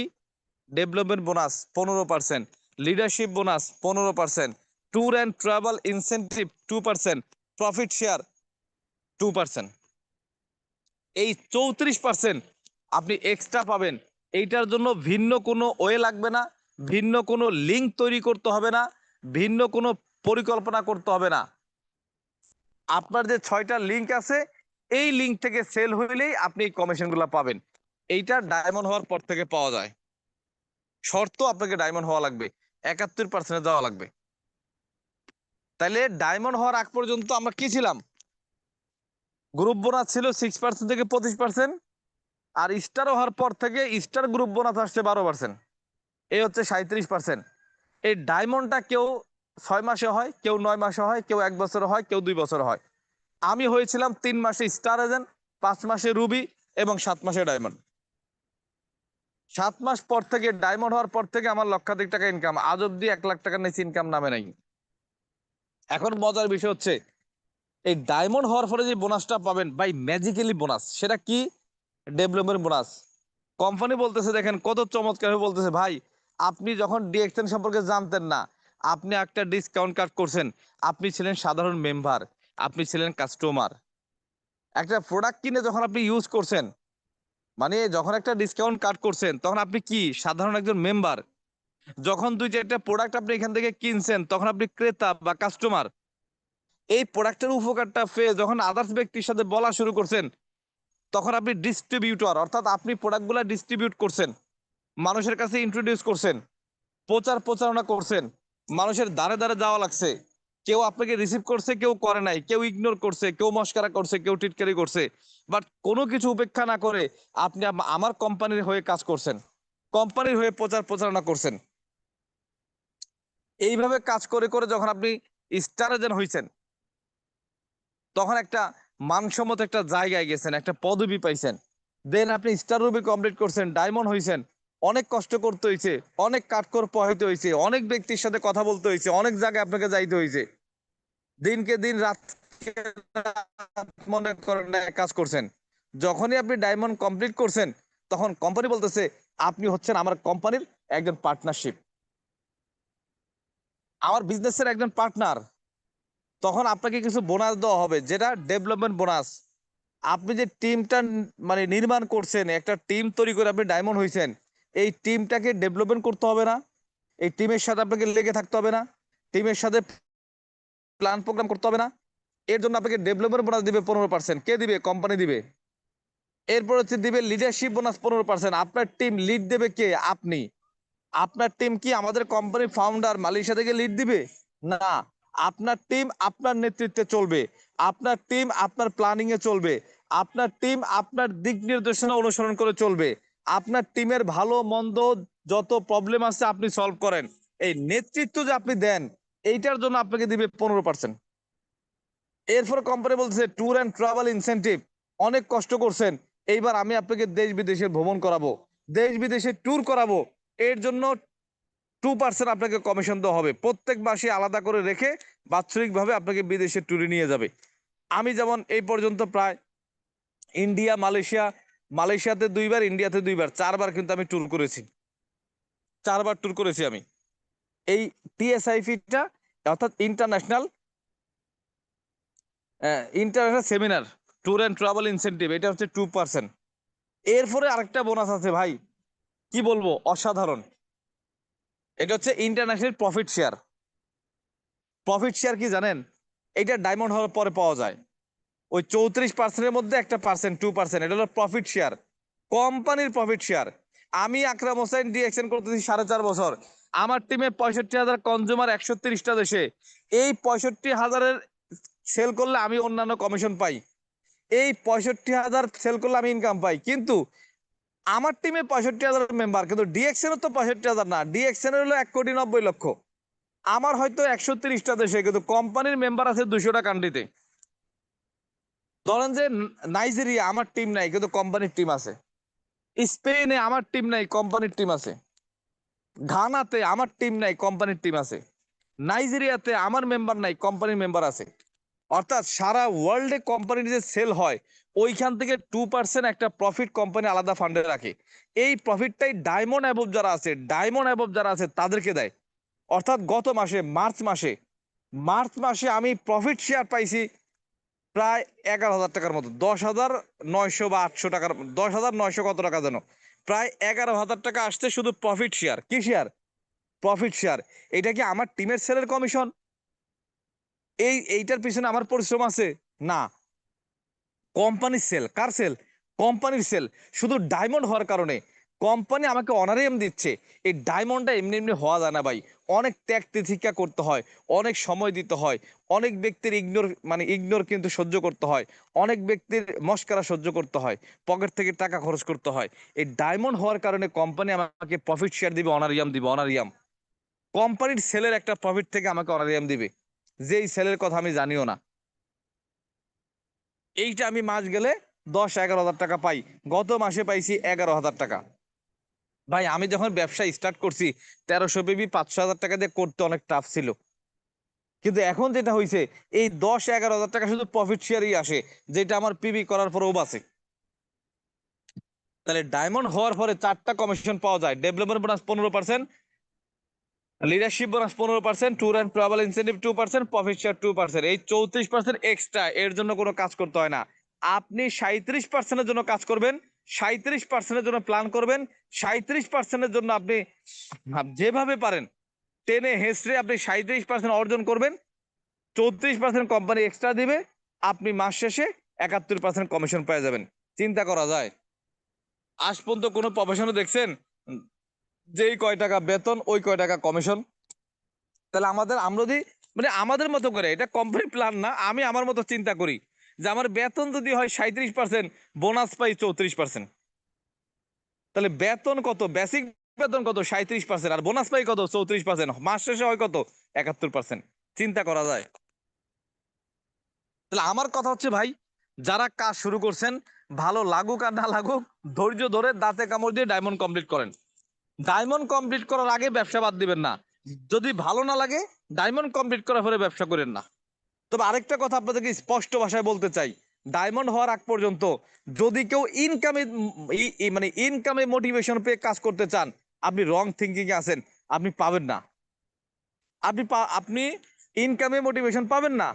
Development bonus 15%, leadership bonus 15%, tour and travel incentive 2%, profit share 2%। এই 34% আপনি এক্সট্রা পাবেন। এইটার জন্য ভিন্ন কোনো ওয়ে লাগবে না, ভিন্ন কোনো লিঙ্ক তৈরি করতে হবে না, ভিন্ন কোনো পরিকল্পনা করতে হবে না। আপনার যে 6টা লিঙ্ক আছে, এই লিঙ্ক থেকে সেল হইলেই আপনি এই কমিশনগুলো পাবেন। এইটা ডায়মন্ড হওয়ার পর থেকে পাওয়া যায়। শর্ত আপনাকে ডায়মন্ড হওয়া লাগবে, 71% যাওয়া লাগবে। তাইলে ডায়মন্ড হওয়ার আগ পর্যন্ত আমরা কি ছিলাম? গ্রুপ বোনাস ছিল 6% থেকে 25%, আর স্টার হওয়ার পর থেকে স্টার গ্রুপ বোনাস আসছে 12%। এই হচ্ছে 37%। এই ডায়মন্ডটা কেউ 6 মাসে হয়, কেউ 9 মাসে হয়, কেউ 1 বছরে হয়, কেউ 2 বছরে হয়। আমি হয়েছিলাম 3 মাসে স্টার এজেন্ট, 5 মাসে রুবি এবং 7 মাসে ডায়মন্ড। 7 মাস পর থেকে ডায়মন্ড হওয়ার পর থেকে আমার লক্ষাধিক টাকা ইনকাম, আজ অব্দি 1 লাখ টাকার নিচে ইনকাম নামে নাই। এখন মজার বিষয় হচ্ছে, এই ডায়মন্ড হওয়ার পরে যে বোনাসটা পাবেন বাই ম্যাজিক্যালি বোনাস, সেটা কি? Development bonus. কোম্পানি বলতেছে, দেখেন কত চমৎকার ভাবে বলতেছে, ভাই আপনি যখন ডিএক্সএন সম্পর্কে জানতেন না, আপনি একটা ডিসকাউন্ট কার্ড করছেন, আপনি ছিলেন সাধারণ মেম্বার, আপনি ছিলেন কাস্টমার। একটা প্রোডাক্ট কিনে যখন আপনি ইউজ করছেন, মানে যখন একটা ডিসকাউন্ট কার্ড করছেন, তখন আপনি কি সাধারণ একজন মেম্বার। যখন 2-4টা প্রোডাক্ট আপনি এখান থেকে কিনছেন, তখন আপনি ক্রেতা বা কাস্টমার। এই প্রোডাক্টের উপকারটা পেয়ে যখন আদার্স ব্যক্তির সাথে বলা শুরু করছেন, তখন আপনি ডিস্ট্রিবিউটর, অর্থাৎ আপনি প্রোডাক্টগুলো ডিস্ট্রিবিউট করছেন, মানুষের কাছে ইন্ট্রোডিউস করছেন, প্রচারণা করছেন, মানুষের দ্বারে দ্বারে যাওয়া লাগছে। কেউ আপনাকে রিসিভ করছে, কেউ করে নাই, কেউ ইগনোর করছে, কেউ মস্কারা করছে, কেউ টিটকারি করছে, বাট কোনো কিছু উপেক্ষা না করে আপনি আমার কোম্পানির হয়ে কাজ করছেন, কোম্পানির হয়ে প্রচারণা করছেন। এইভাবে কাজ করে করে যখন আপনি স্টার এজেন্ট হয়েছেন, তখন একটা মানসম্মত একটা জায়গায় গেছেন, একটা পদবি পাইছেন। দেন আপনি স্টার রুবি কমপ্লিট করছেন, ডায়মন্ড হয়েছেন, অনেক কষ্ট করতে হয়েছে, অনেক কাঠখড় পোহাইতে হয়েছে, অনেক ব্যক্তির সাথে কথা বলতে হয়েছে, অনেক জায়গায় আপনাকে যাইতে হয়েছে, দিনকে দিন রাত মনে করেন না কাজ করছেন। যখনই আপনি ডায়মন্ড কমপ্লিট করছেন, তখন কোম্পানি বলতেছে আপনি হচ্ছেন আমার কোম্পানির একজন পার্টনারশিপ, আমার বিজনেসের একজন পার্টনার। তখন আপনাকে কিছু বোনাস দেওয়া হবে, যেটা ডেভেলপমেন্ট বোনাস। আপনি যে টিমটা মানে নির্মাণ করছেন, একটা টিম তৈরি করে আপনি ডায়মন্ড হয়েছেন, এই টিমটাকে ডেভেলপমেন্ট করতে হবে না? এই টিমের সাথে আপনাকে লেগে থাকতে হবে না? টিমের সাথে প্ল্যান প্রোগ্রাম করতে হবে না? এর জন্য আপনাকে ডেভেলপমেন্ট বোনাস দিবে 15%। কে দিবে? কোম্পানি দিবে। এরপর হচ্ছে দিবে লিডারশিপ বোনাস 15%। আপনার টিম লিড দেবে কে? আপনি। আপনার টিম কি আমাদের কোম্পানির ফাউন্ডার মালয়েশিয়া থেকে লিড দিবে? না, আপনার টিম আপনার নেতৃত্বে চলবে, আপনার টিম আপনার প্ল্যানিং এ চলবে, আপনার টিম আপনার দিক নির্দেশনা অনুসরণ করে চলবে, আপনার টিমের ভালো মন্দ যত প্রবলেম আছে আপনি সলভ করেন। এই নেতৃত্ব যে আপনি দেন, এইটার জন্য আপনাকে দিবে 15%। এরপর কোম্পানি বলছে ট্যুর অ্যান্ড ট্রাভেল ইনসেনটিভ, অনেক কষ্ট করছেন, এইবার আমি আপনাকে দেশ বিদেশে ভ্রমণ করাবো, দেশ বিদেশে ট্যুর করাবো, এর জন্য 2% আপনাকে কমিশন দেওয়া হবে। প্রত্যেক মাসে আলাদা করে রেখে বাৎসরিকভাবে আপনাকে বিদেশে ট্যুরে নিয়ে যাবে। আমি যেমন এই পর্যন্ত প্রায় ইন্ডিয়া, মালয়েশিয়াতে 2 বার, ইন্ডিয়াতে 2 বার, 4 বার কিন্তু আমি ট্যুর করেছি। 4বার ট্যুর করেছি আমি। এই টিএসআইপিটা অর্থাৎ international seminar tour and travel incentive, এটা হচ্ছে 2%। এরপরে আরেকটা বোনাস আছে ভাই, কি বলবো, অসাধারণ। এটা হচ্ছে international profit share. Profit share কি জানেন? এটা ডায়মন্ড হওয়ার পরে পাওয়া যায়। ওই 34%-এর মধ্যে একটা পার্সেন্ট, 2%, এটা হলো প্রফিট শেয়ার, কোম্পানির প্রফিট শেয়ার। আমি আকরাম হোসেন ডিএক্সএন করতেছি 4.5 বছর। আমার টিমে 65,000 কনজিউমার 130টা দেশে। এই 65,000-এর সেল করলে আমি অন্যান্য কমিশন পাই, এই 65,000 সেল করলে আমি ইনকাম পাই। কিন্তু আমার টিমে 65,000 মেম্বার, কিন্তু ডিএক্সএন তো 65,000 না, ডিএক্সএন হলো 1,90,00,000। আমার হয়তো 130টা দেশে, কিন্তু কোম্পানির মেম্বার আছে 200টা কান্ট্রিতে। ধরেন যে নাইজেরিয়া আমার টিম নাই, কিন্তু কোম্পানির টিম আছে। স্পেনে আমার টিম নাই, কোম্পানির টিম আছে। ঘানাতে আমার টিম নাই, কোম্পানির টিম আছে। নাইজেরিয়াতে আমার মেম্বার নাই, কোম্পানির মেম্বার আছে। অর্থাৎ সারা ওয়ার্ল্ডে কোম্পানির যে সেল হয়, ওইখান থেকে 2% একটা প্রফিট কোম্পানি আলাদা ফান্ডে রাখে। এই প্রফিটটাই ডায়মন্ড অ্যাবভ যারা আছে তাদেরকে দেয়। অর্থাৎ গত মাসে মার্চ মাসে আমি প্রফিট শেয়ার পাইছি প্রায় 11,000 টাকার মতো, 10,900 বা 800 টাকার, 10,900 কত টাকা যেন, প্রায় 11,000 টাকা আসছে শুধু প্রফিট শেয়ার। কি শেয়ার? Profit share. এটা কি আমার টিমের সেলের কমিশন? এইটার পিছনে আমার পরিশ্রম আছে? না, কোম্পানির সেল। কার সেল? কোম্পানির সেল। শুধু ডায়মন্ড হওয়ার কারণে কোম্পানি আমাকে অনারিয়াম দিচ্ছে। এই ডায়মন্ডটা এমনি এমনি হওয়া যায় না ভাই, অনেক ত্যাগ তিতিক্ষা করতে হয়, অনেক সময় দিতে হয়, অনেক ব্যক্তির ইগনোর কিন্তু সহ্য করতে হয়, অনেক ব্যক্তির মস্কারা সহ্য করতে হয়, পকেট থেকে টাকা খরচ করতে হয়। এই ডায়মন্ড হওয়ার কারণে কোম্পানি আমাকে প্রফিট শেয়ার দিবে, অনারিয়াম। কোম্পানির সেলের একটা প্রফিট থেকে আমাকে অনারিয়াম দিবে, যেই সেলের কথা আমি জানিও না। এইটা আমি মাস গেলে 10-11,000 টাকা পাই। গত মাসে পাইছি 11,000 টাকা। ভাই আমি যখন ব্যবসা স্টার্ট করছি 1300 পিবি 500,000 টাকা দিয়ে করতে অনেক টাফ ছিল। কিন্তু এখন যেটা হয়েছে, এই 10-11,000 টাকা শুধু প্রফিট শেয়ারই আসে, যেটা আমার পিবি করার পরেও বাঁচে। তাহলে ডায়মন্ড হওয়ার পরে 4টা কমিশন পাওয়া যায়: development bonus 15%, leadership bonus 15%, tour and travel incentive 2%, profit share 2%। এই 34% এক্সট্রা, এর জন্য কোনো কাজ করতে হয় না। আপনি 37%-এর জন্য কাজ করবেন, 37%-এর জন্য প্ল্যান করবেন, 37%-এর জন্য আপনি যেভাবে পারেন টেনে হেসড়ে আপনি 37% অর্জন করবেন। 34% কোম্পানি এক্সট্রা দিবে, আপনি মাস শেষে 71% কমিশন পেয়ে যাবেন। চিন্তা করা যায়? আজ পর্যন্ত কোনো প্রফেশনে দেখছেন যেই কয় টাকা বেতন ওই কয় টাকা কমিশন? তাহলে আমরা যদি আমাদের মতো করে, এটা কোম্পানি প্ল্যান না, আমি আমার মতো চিন্তা করি যে আমার বেতন যদি হয় 37%, বোনাস পাই 34%, তাহলে বেতন কত? বেসিক বেতন কত? 37%, আর বোনাস পাই কত? 34%। মাস শেষে হয় কত? 71%। চিন্তা করা যায়? তাহলে আমার কথা হচ্ছে ভাই, যারা কাজ শুরু করছেন, ভালো লাগুক আর না লাগুক, ধৈর্য ধরে দাঁতে কামড় দিয়ে ডায়মন্ড কমপ্লিট করেন। ডায়মন্ড কমপ্লিট করার আগে ব্যবসা বাদ দিবেন না। যদি ভালো না লাগে, ডায়মন্ড কমপ্লিট করার পরে ব্যবসা করেন না। তবে আরেকটা কথা আপনাদেরকে স্পষ্ট ভাষায় বলতে চাই, ডায়মন্ড হওয়ার আগ পর্যন্ত যদি কেউ ইনকামে মোটিভেশন পেয়ে কাজ করতে চান, আপনি রং থিঙ্কিং এ আছেন, আপনি পাবেন না। আপনি ইনকামে মোটিভেশন পাবেন না।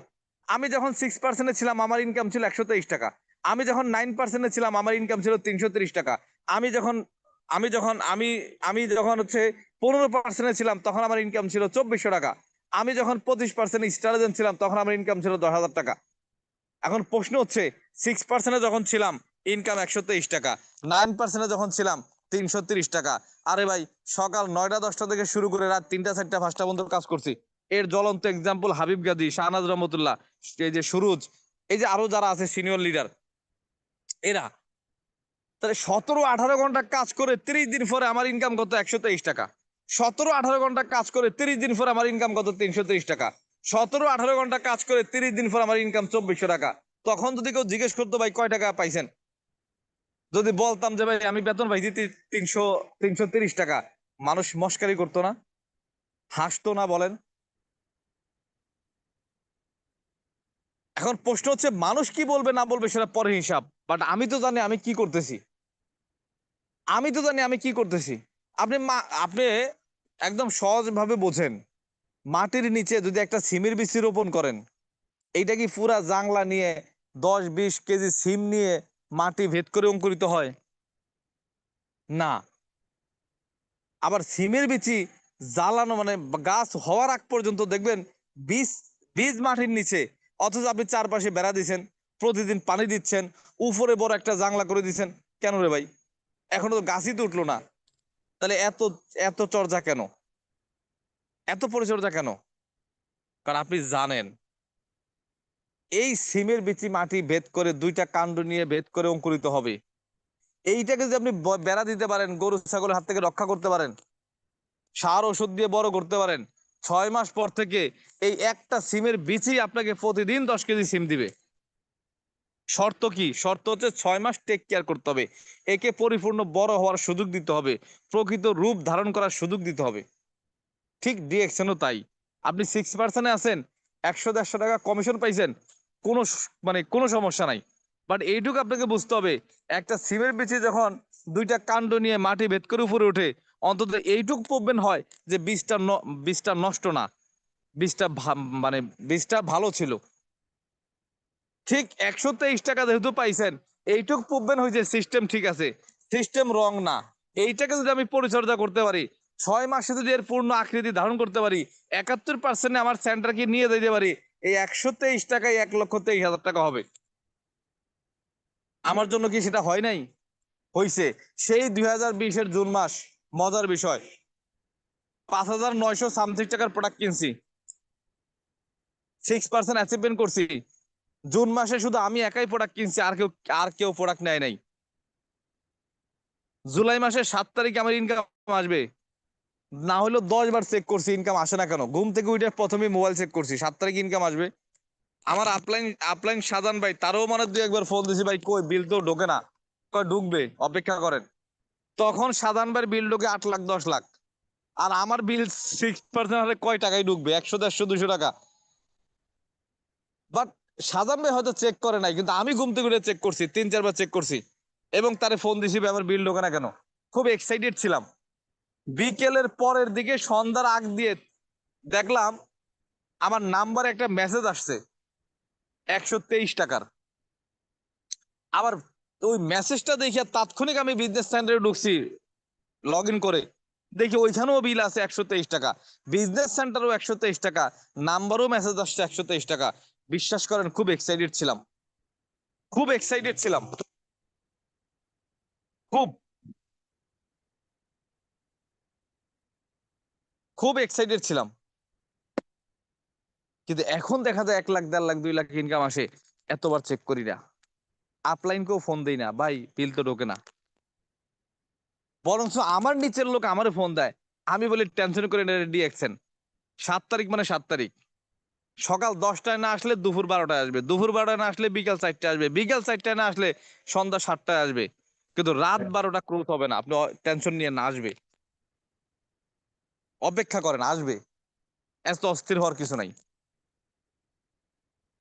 আমি যখন 6%-এ ছিলাম আমার ইনকাম ছিল 123 টাকা। আমি যখন 9%-এ ছিলাম আমার ইনকাম ছিল 330 টাকা। আমি যখন আমি যখন আমি আমি যখন হচ্ছে 15%-এ ছিলাম তখন আমার ইনকাম ছিল 2,400 টাকা। আমি যখন 25% স্টার এজেন্ট ছিলাম তখন আমার ইনকাম ছিল 10,000 টাকা। এখন প্রশ্ন হচ্ছে, 6%-এ যখন ছিলাম ইনকাম 123 টাকা, 9%-এ যখন ছিলাম 330 টাকা। আরে ভাই, সকাল 9টা-10টা থেকে শুরু করে রাত 3টা-4টা-5টা পর্যন্ত কাজ করছি। এর জ্বলন্ত এক্সাম্পল হাবিব গাজী, শাহনাজ রহমতুল্লাহ, এই যে সুরুজ, এই যে আরো যারা আছে সিনিয়র লিডার, এরা। তাহলে 17-18 ঘন্টা কাজ করে 30 দিন পরে আমার ইনকাম কত? 123 টাকা। 17-18 ঘন্টা কাজ করে 30 দিন পরে আমার ইনকাম কত? 330 টাকা। 17-18 ঘন্টা কাজ করে 30 দিন পর আমার ইনকাম 2,400 টাকা। তখন যদি কেউ জিজ্ঞেস করতো ভাই কয় টাকা পাইছেন, যদি বলতাম যে ভাই আমি বেতন পাইছি 330 টাকা, মানুষ মস্কারি করতো না? হাসতো না? বলেন। এখন প্রশ্ন হচ্ছে, মানুষ কি বলবে না বলবে সেটা পরের হিসাব, বাট আমি তো জানি আমি কি করতেছি। আপনি একদম সহজ ভাবে বোঝেন। মাটির নিচে যদি একটা সিমের বীজ রোপণ করেন, এইটা কি পুরা জাংলা নিয়ে 10-20 কেজি সিম নিয়ে মাটি ভেদ করে অঙ্কুরিত হয়? না। আবার সিমের বিচি জ্বালানো মানে গাছ হওয়ার আগ পর্যন্ত দেখবেন বীজ বীজ মাটির নিচে, অথচ আপনি চারপাশে বেড়া দিচ্ছেন, প্রতিদিন পানি দিচ্ছেন, উপরে বড় একটা জাংলা করে দিচ্ছেন। কেন রে ভাই? এখনো তো গাছই তো উঠলো না। তাহলে এত এত চর্চা কেন, এত পরিচর্যা কেন? কারণ আপনি জানেন এই সিমের বিচি মাটি ভেদ করে 2টা কাণ্ড নিয়ে ভেদ করে অঙ্কুরিত হবে। এইটাকে যদি আপনি বেড়া দিতে পারেন, গরু ছাগলের হাত থেকে রক্ষা করতে পারেন, সার ওষুধ দিয়ে বড় করতে পারেন, 6 মাস পর থেকে এই একটা সিমের বীজই আপনাকে প্রতিদিন 10 কেজি সিম দিবে। শর্ত কি? শর্ত হচ্ছে 6 মাস টেক কেয়ার করতে হবে, একে পরিপূর্ণ বড় হওয়ার সুযোগ দিতে হবে, প্রকৃত রূপ ধারণ করার সুযোগ দিতে হবে। ঠিক ডিএক্সনও তাই। আপনি 6% আছেন, 100-150 টাকা কমিশন পাইছেন, কোনো মানে কোনো সমস্যা নাই। বাট এইটুকু আপনাকে বুঝতে হবে, একটা সিমের বীজে যখন 2টা কাণ্ড নিয়ে মাটি ভেদ করে উপরে ওঠে, অন্তত এইটুক প্রবলেম হয় যে বীজটা নষ্ট না, বীজটা মানে বীজটা ভালো ছিল। ঠিক 123 টাকা যেহেতু পাইছেন, এইটুক প্রবলেম হয়েছে সিস্টেম ঠিক আছে, সিস্টেম রং না। এইটাকে যদি আমি পরিচর্যা করতে পারি, 6 মাসে যদি এর পূর্ণ আকৃতি ধারণ করতে পারি, 71% আমার সেন্টারকে নিয়ে দিতে পারি, এই 123 টাকায় 1,23,000 টাকা হবে। আমার জন্য কি সেটা হয় নাই? হইছে। সেই 2020-এর জুন মাস, মজার বিষয়, 5,900 সামথিং টাকার প্রোডাক্ট কিনছি, 6% অ্যাচিভমেন্ট করছি। জুন মাসে শুধু আমি একাই প্রোডাক্ট কিনছি, আর কেউ প্রোডাক্ট নেয় নাই। জুলাই মাসের 7 তারিখে আমার ইনকাম আসবে, না হলেও 10 বার চেক করছি ইনকাম আসে না কেন। ঘুম থেকে উঠে প্রথমে মোবাইল চেক করছি, 7 তারিখ ইনকাম আসবে। আমার আপলাইন সাজান ভাই, তারও মানে 2-1 বার ফোন দিছি, ভাই কই বিল তো ঢোকে না। কয় ঢুকবে, অপেক্ষা করেন। তখন সাজান ভাইয়ের বিল ঢোকে 8 লাখ 10 লাখ, আর আমার বিল 6% হলে কয় টাকায় ঢুকবে? 100 150 200 টাকা। বাট সাজান ভাই হয়তো চেক করে নাই, কিন্তু আমি ঘুম থেকে উঠে চেক করছি, 3-4 বার চেক করছি, এবং তারে ফোন দিছি, ভাই আমার বিল ঢোকে না কেন। খুব এক্সাইটেড ছিলাম। বিকেলের পরের দিকে সন্ধ্যার আগ দিয়ে দেখলাম আমার নাম্বারে একটা মেসেজ আসছে 123 টাকার। আবার ওই মেসেজটা দেখে তাৎক্ষণিক আমি বিজনেস সেন্টারে ঢুকছি, লগ ইন করে দেখি ওইখানেও বিল আছে 123 টাকা, বিজনেস সেন্টারও 123 টাকা, নাম্বারও মেসেজ আসছে 123 টাকা। বিশ্বাস করেন খুব এক্সাইটেড ছিলাম, খুব এক্সাইটেড ছিলাম, খুব খুব এক্সাইটেড ছিলাম। কিন্তু এখন দেখা যায় 1 লাখ 1.5 লাখ 2 লাখ ইনকাম আসে, এতবার চেক করি না, আপলাইনকেও ফোন দেই না, ভাই বিল তো ঢোকে না। বরঞ্চ আমার নিচের লোক আমারে ফোন দেয়, আমি বলি টেনশন করে ডিএকশন। 7 তারিখ মানে 7 তারিখ, সকাল 10টায় না আসলে দুপুর 12টায় আসবে, দুপুর 12টায় না আসলে বিকাল 4টায় আসবে, বিকাল 4টায় না আসলে সন্ধ্যা 7টায় আসবে, কিন্তু রাত 12টা ক্লোজ হবে না। আপনি টেনশন নিয়ে না, আসবে, অপেক্ষা করেন, আসবে। এত অস্থির হওয়ার কিছু নাই।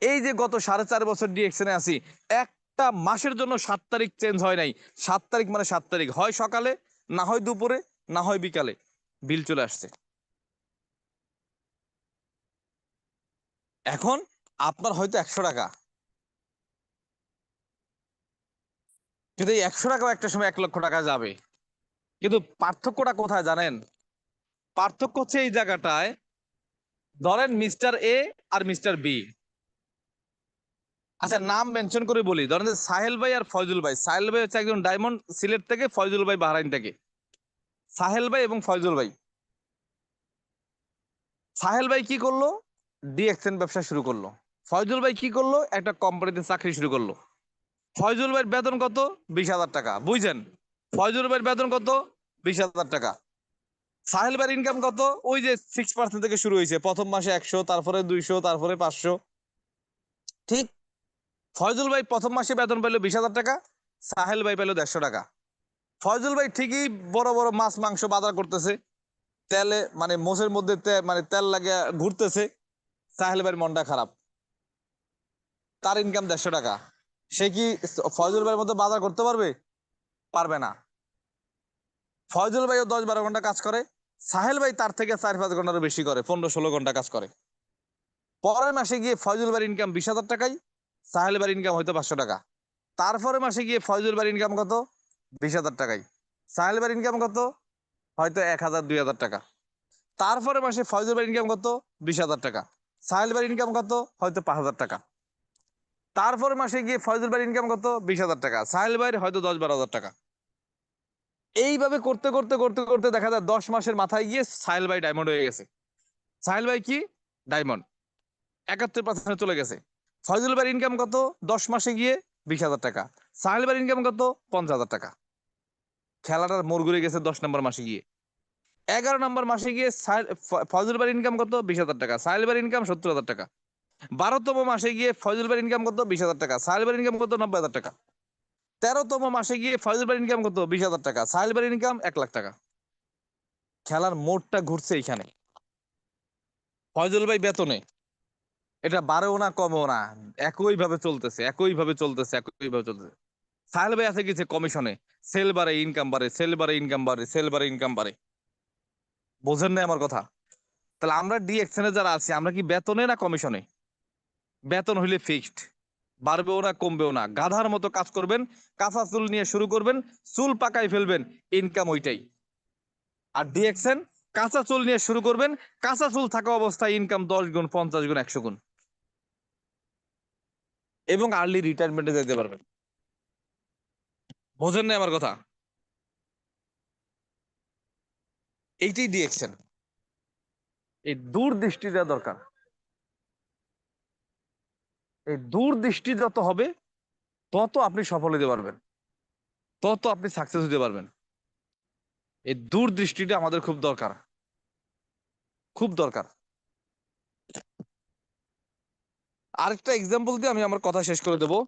এই যে গত 4.5 বছর ডিএকশনে আছি, একটা মাসের জন্য 7 তারিখ চেঞ্জ হয় নাই। 7 তারিখ মানে 7 তারিখ, হয় সকালে, না হয় দুপুরে, না হয় বিকালে বিল চলে আসছে। এখন আপনার হয়তো 100 টাকা, কিন্তু এই 100 টাকাও একটা সময় 1 লক্ষ টাকা যাবে। কিন্তু পার্থক্যটা কোথায় জানেন? পার্থক্য হচ্ছে এই জায়গাটায়, ধরেন মিস্টার এ আর মিস্টার বি। আচ্ছা নাম মেনশন করে বলি, ধরেন যে সাহেল ভাই আর ফয়জুল ভাই। সাহেল ভাই হচ্ছে একজন ডায়মন্ড সিলেট থেকে, ফয়জুল ভাই বাহরাইন থেকে। সাহেল ভাই এবং ফয়জুল ভাই, সাহেল ভাই কি করলো? ডিএক্সএন ব্যবসা শুরু করলো। ফয়জুল ভাই কি করলো? একটা কোম্পানিতে চাকরি শুরু করলো। ফয়জুল ভাইয়ের বেতন কত? 20,000 টাকা। বুঝছেন? ফয়জুল ভাইয়ের বেতন কত? 20,000 টাকা। সাহেল ভাইয়ের ইনকাম কত? ওই যে 6% থেকে শুরু হয়েছে, প্রথম মাসে 100, তারপরে 200, তারপরে 500। ঠিক ফয়জুল ভাই প্রথম মাসে বেতন পেলো 20,000 টাকা, সাহেল ভাই পেলো 150 টাকা। ফয়জুল ভাই ঠিকই বড় বড় মাছ মাংস বাজার করতেছে, তেলে মানে মোষের মধ্যে মানে তেল লাগে ঘুরতেছে। সাহেল ভাইয়ের মনটা খারাপ, তার ইনকাম 150 টাকা। সে কি ফয়জুল ভাইয়ের মতো বাজার করতে পারবে? পারবে না। ফয়জুল ভাইও 10-12 ঘন্টা কাজ করে, সাহেল ভাই তার থেকে 4-5 ঘন্টারও বেশি করে, 15-16 ঘন্টা কাজ করে। পরের মাসে গিয়ে ফয়জুল ভাইয়ের ইনকাম 20,000 টাকায়, সাহেল ভাইয়ের ইনকাম হয়তো 500 টাকা। তারপরে মাসে গিয়ে ফয়জুল ভাইয়ের ইনকাম কত? 20,000 টাকায়। সাহেল ভাইয়ের ইনকাম কত? হয়তো 1,000-2,000 টাকা। তারপরে মাসে ফয়জুল ভাইয়ের ইনকাম কত? 20,000 টাকা। সাহেল ভাইয়ের ইনকাম কত? হয়তো 5,000 টাকা। তারপরে মাসে গিয়ে ফয়জুল ভাইয়ের ইনকাম কত? 20,000 টাকা। সাহেল ভাইয়ের হয়তো 10-12,000 টাকা। এইভাবে করতে করতে করতে করতে দেখা যায় 10 মাসের মাথায় গিয়ে সাহেল ভাই ডায়মন্ড হয়ে গেছে। সাহেল ভাই কি? ডায়মন্ড 71% চলে গেছে। ফয়জুল ভাইয়ের ইনকাম কত? 10 মাসে গিয়ে 20,000 টাকা। সাহেল ভাইয়ের ইনকাম কত? 50,000 টাকা। খেলাটার মোড় ঘুরে গেছে 10 নম্বর মাসে গিয়ে। 11 নম্বর মাসে গিয়ে ফয়জুল ভাইয়ের ইনকাম কত? 20,000 টাকা। সাহেল ভাইয়ের ইনকাম 70,000 টাকা। 12তম মাসে গিয়ে ফয়জুল ভাইয়ের ইনকাম কত? 20,000 টাকা। সাহেল ভাইয়ের ইনকাম কত? 90,000 টাকা। 13তম মাসে গিয়ে ফয়জুল ভাইয়ের ইনকাম কত? 20,000 টাকা। সাহেল ভাইয়ের ইনকাম 1,00,000 টাকা। খেলার মোড়টা ঘুরছে এইখানে। ফয়জুল ভাই বেতনে, এটা বাড়েও না কমেও না, একইভাবে চলতেছে একইভাবে চলতেছে একইভাবে চলতেছে। সাহেল ভাই আছে কিছু কমিশনে, সেল বাড়ে ইনকাম বাড়ে, সেল বাড়ে ইনকাম বাড়ে, সেল বাড়ে ইনকাম বাড়ে। বোঝেন না আমার কথা? তাহলে আমরা ডিএক্সএনে যারা আছি আমরা কি বেতনে না কমিশনে? বেতন হইলে ফিক্সড, বাড়বেও না কমবেও না। গাধার মতো কাজ করবেন, কাঁচা চুল নিয়ে শুরু করবেন, চুল পাকাই ফেলবেন, ইনকাম ওইটাই। আর ডিএক্সএন কাঁচা চুল নিয়ে শুরু করবেন, কাঁচা চুল থাকা অবস্থায় ইনকাম 10 গুণ, 50 গুণ, 100 গুণ, এবং আর্লি রিটায়ারমেন্টে যেতে পারবেন। বোঝেন না আমার কথা? এইটাই ডিএক্সএন। এই দূরদৃষ্টি দেওয়া দরকার। এই দূরদৃষ্টি যত হবে তত আপনি সফল হতে পারবেন, তত আপনি সাকসেস হতে পারবেন। এই দূরদৃষ্টিটা আমাদের খুব দরকার, খুব দরকার। আরেকটা এক্সাম্পল দিয়ে আমি আমার কথা শেষ করে দেবো।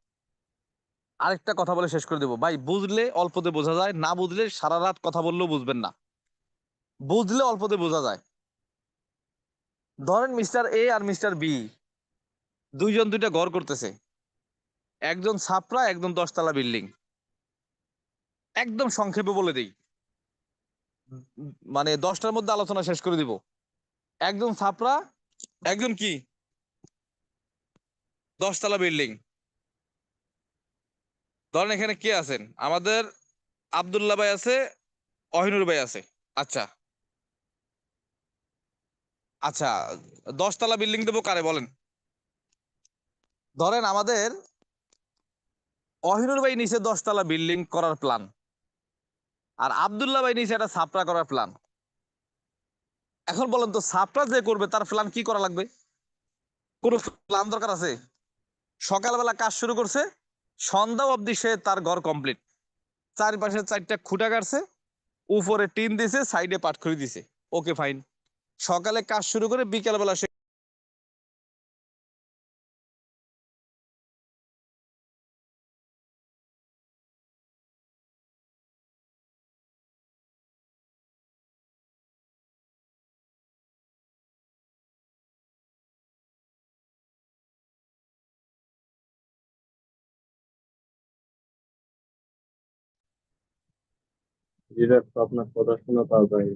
আরেকটা কথা বলে শেষ করে দেবো। ভাই, বুঝলে অল্পতে বোঝা যায়, না বুঝলে সারা রাত কথা বললেও বুঝবেন না। বুঝলে অল্পতে বোঝা যায়। ধরেন মিস্টার এ আর মিস্টার বি দুইজন দুইটা ঘর করতেছে। একজন ছাপরা, একজন 10 তলা বিল্ডিং। একদম সংক্ষেপে বলে দিই, মানে 10টার মধ্যে আলোচনা শেষ করে দিব। একজন ছাপরা, একজন কি 10 তলা বিল্ডিং। ধরেন এখানে কে আছেন? আমাদের আব্দুল্লাহ ভাই আছে, অহিনুর ভাই আছে। আচ্ছা আচ্ছা, 10 তলা বিল্ডিং দেবো কারে বলেন? ধরেন আমাদের অহিনুর ভাই নিচে 10 তলা বিল্ডিং করার প্ল্যান, আর আব্দুল্লাহ ভাই নিচে একটা ছাপরা করার প্ল্যান। এখন বলেন তো, ছাপরা যে করবে তার প্ল্যান কি করা লাগবে? কোনো প্ল্যান দরকার আছে? সকালবেলা কাজ শুরু করছে, সন্ধ্যা অবধি সে তার ঘর কমপ্লিট। চারপাশে 4টা খুঁটা গাড়ছে, উপরে টিন দিছে, সাইডে পাটখড়ি দিছে। Okay fine. সকালে কাজ শুরু করে বিকেল বেলা সে যেটা তো আপনার কথা শোনা পাওয়া যায়।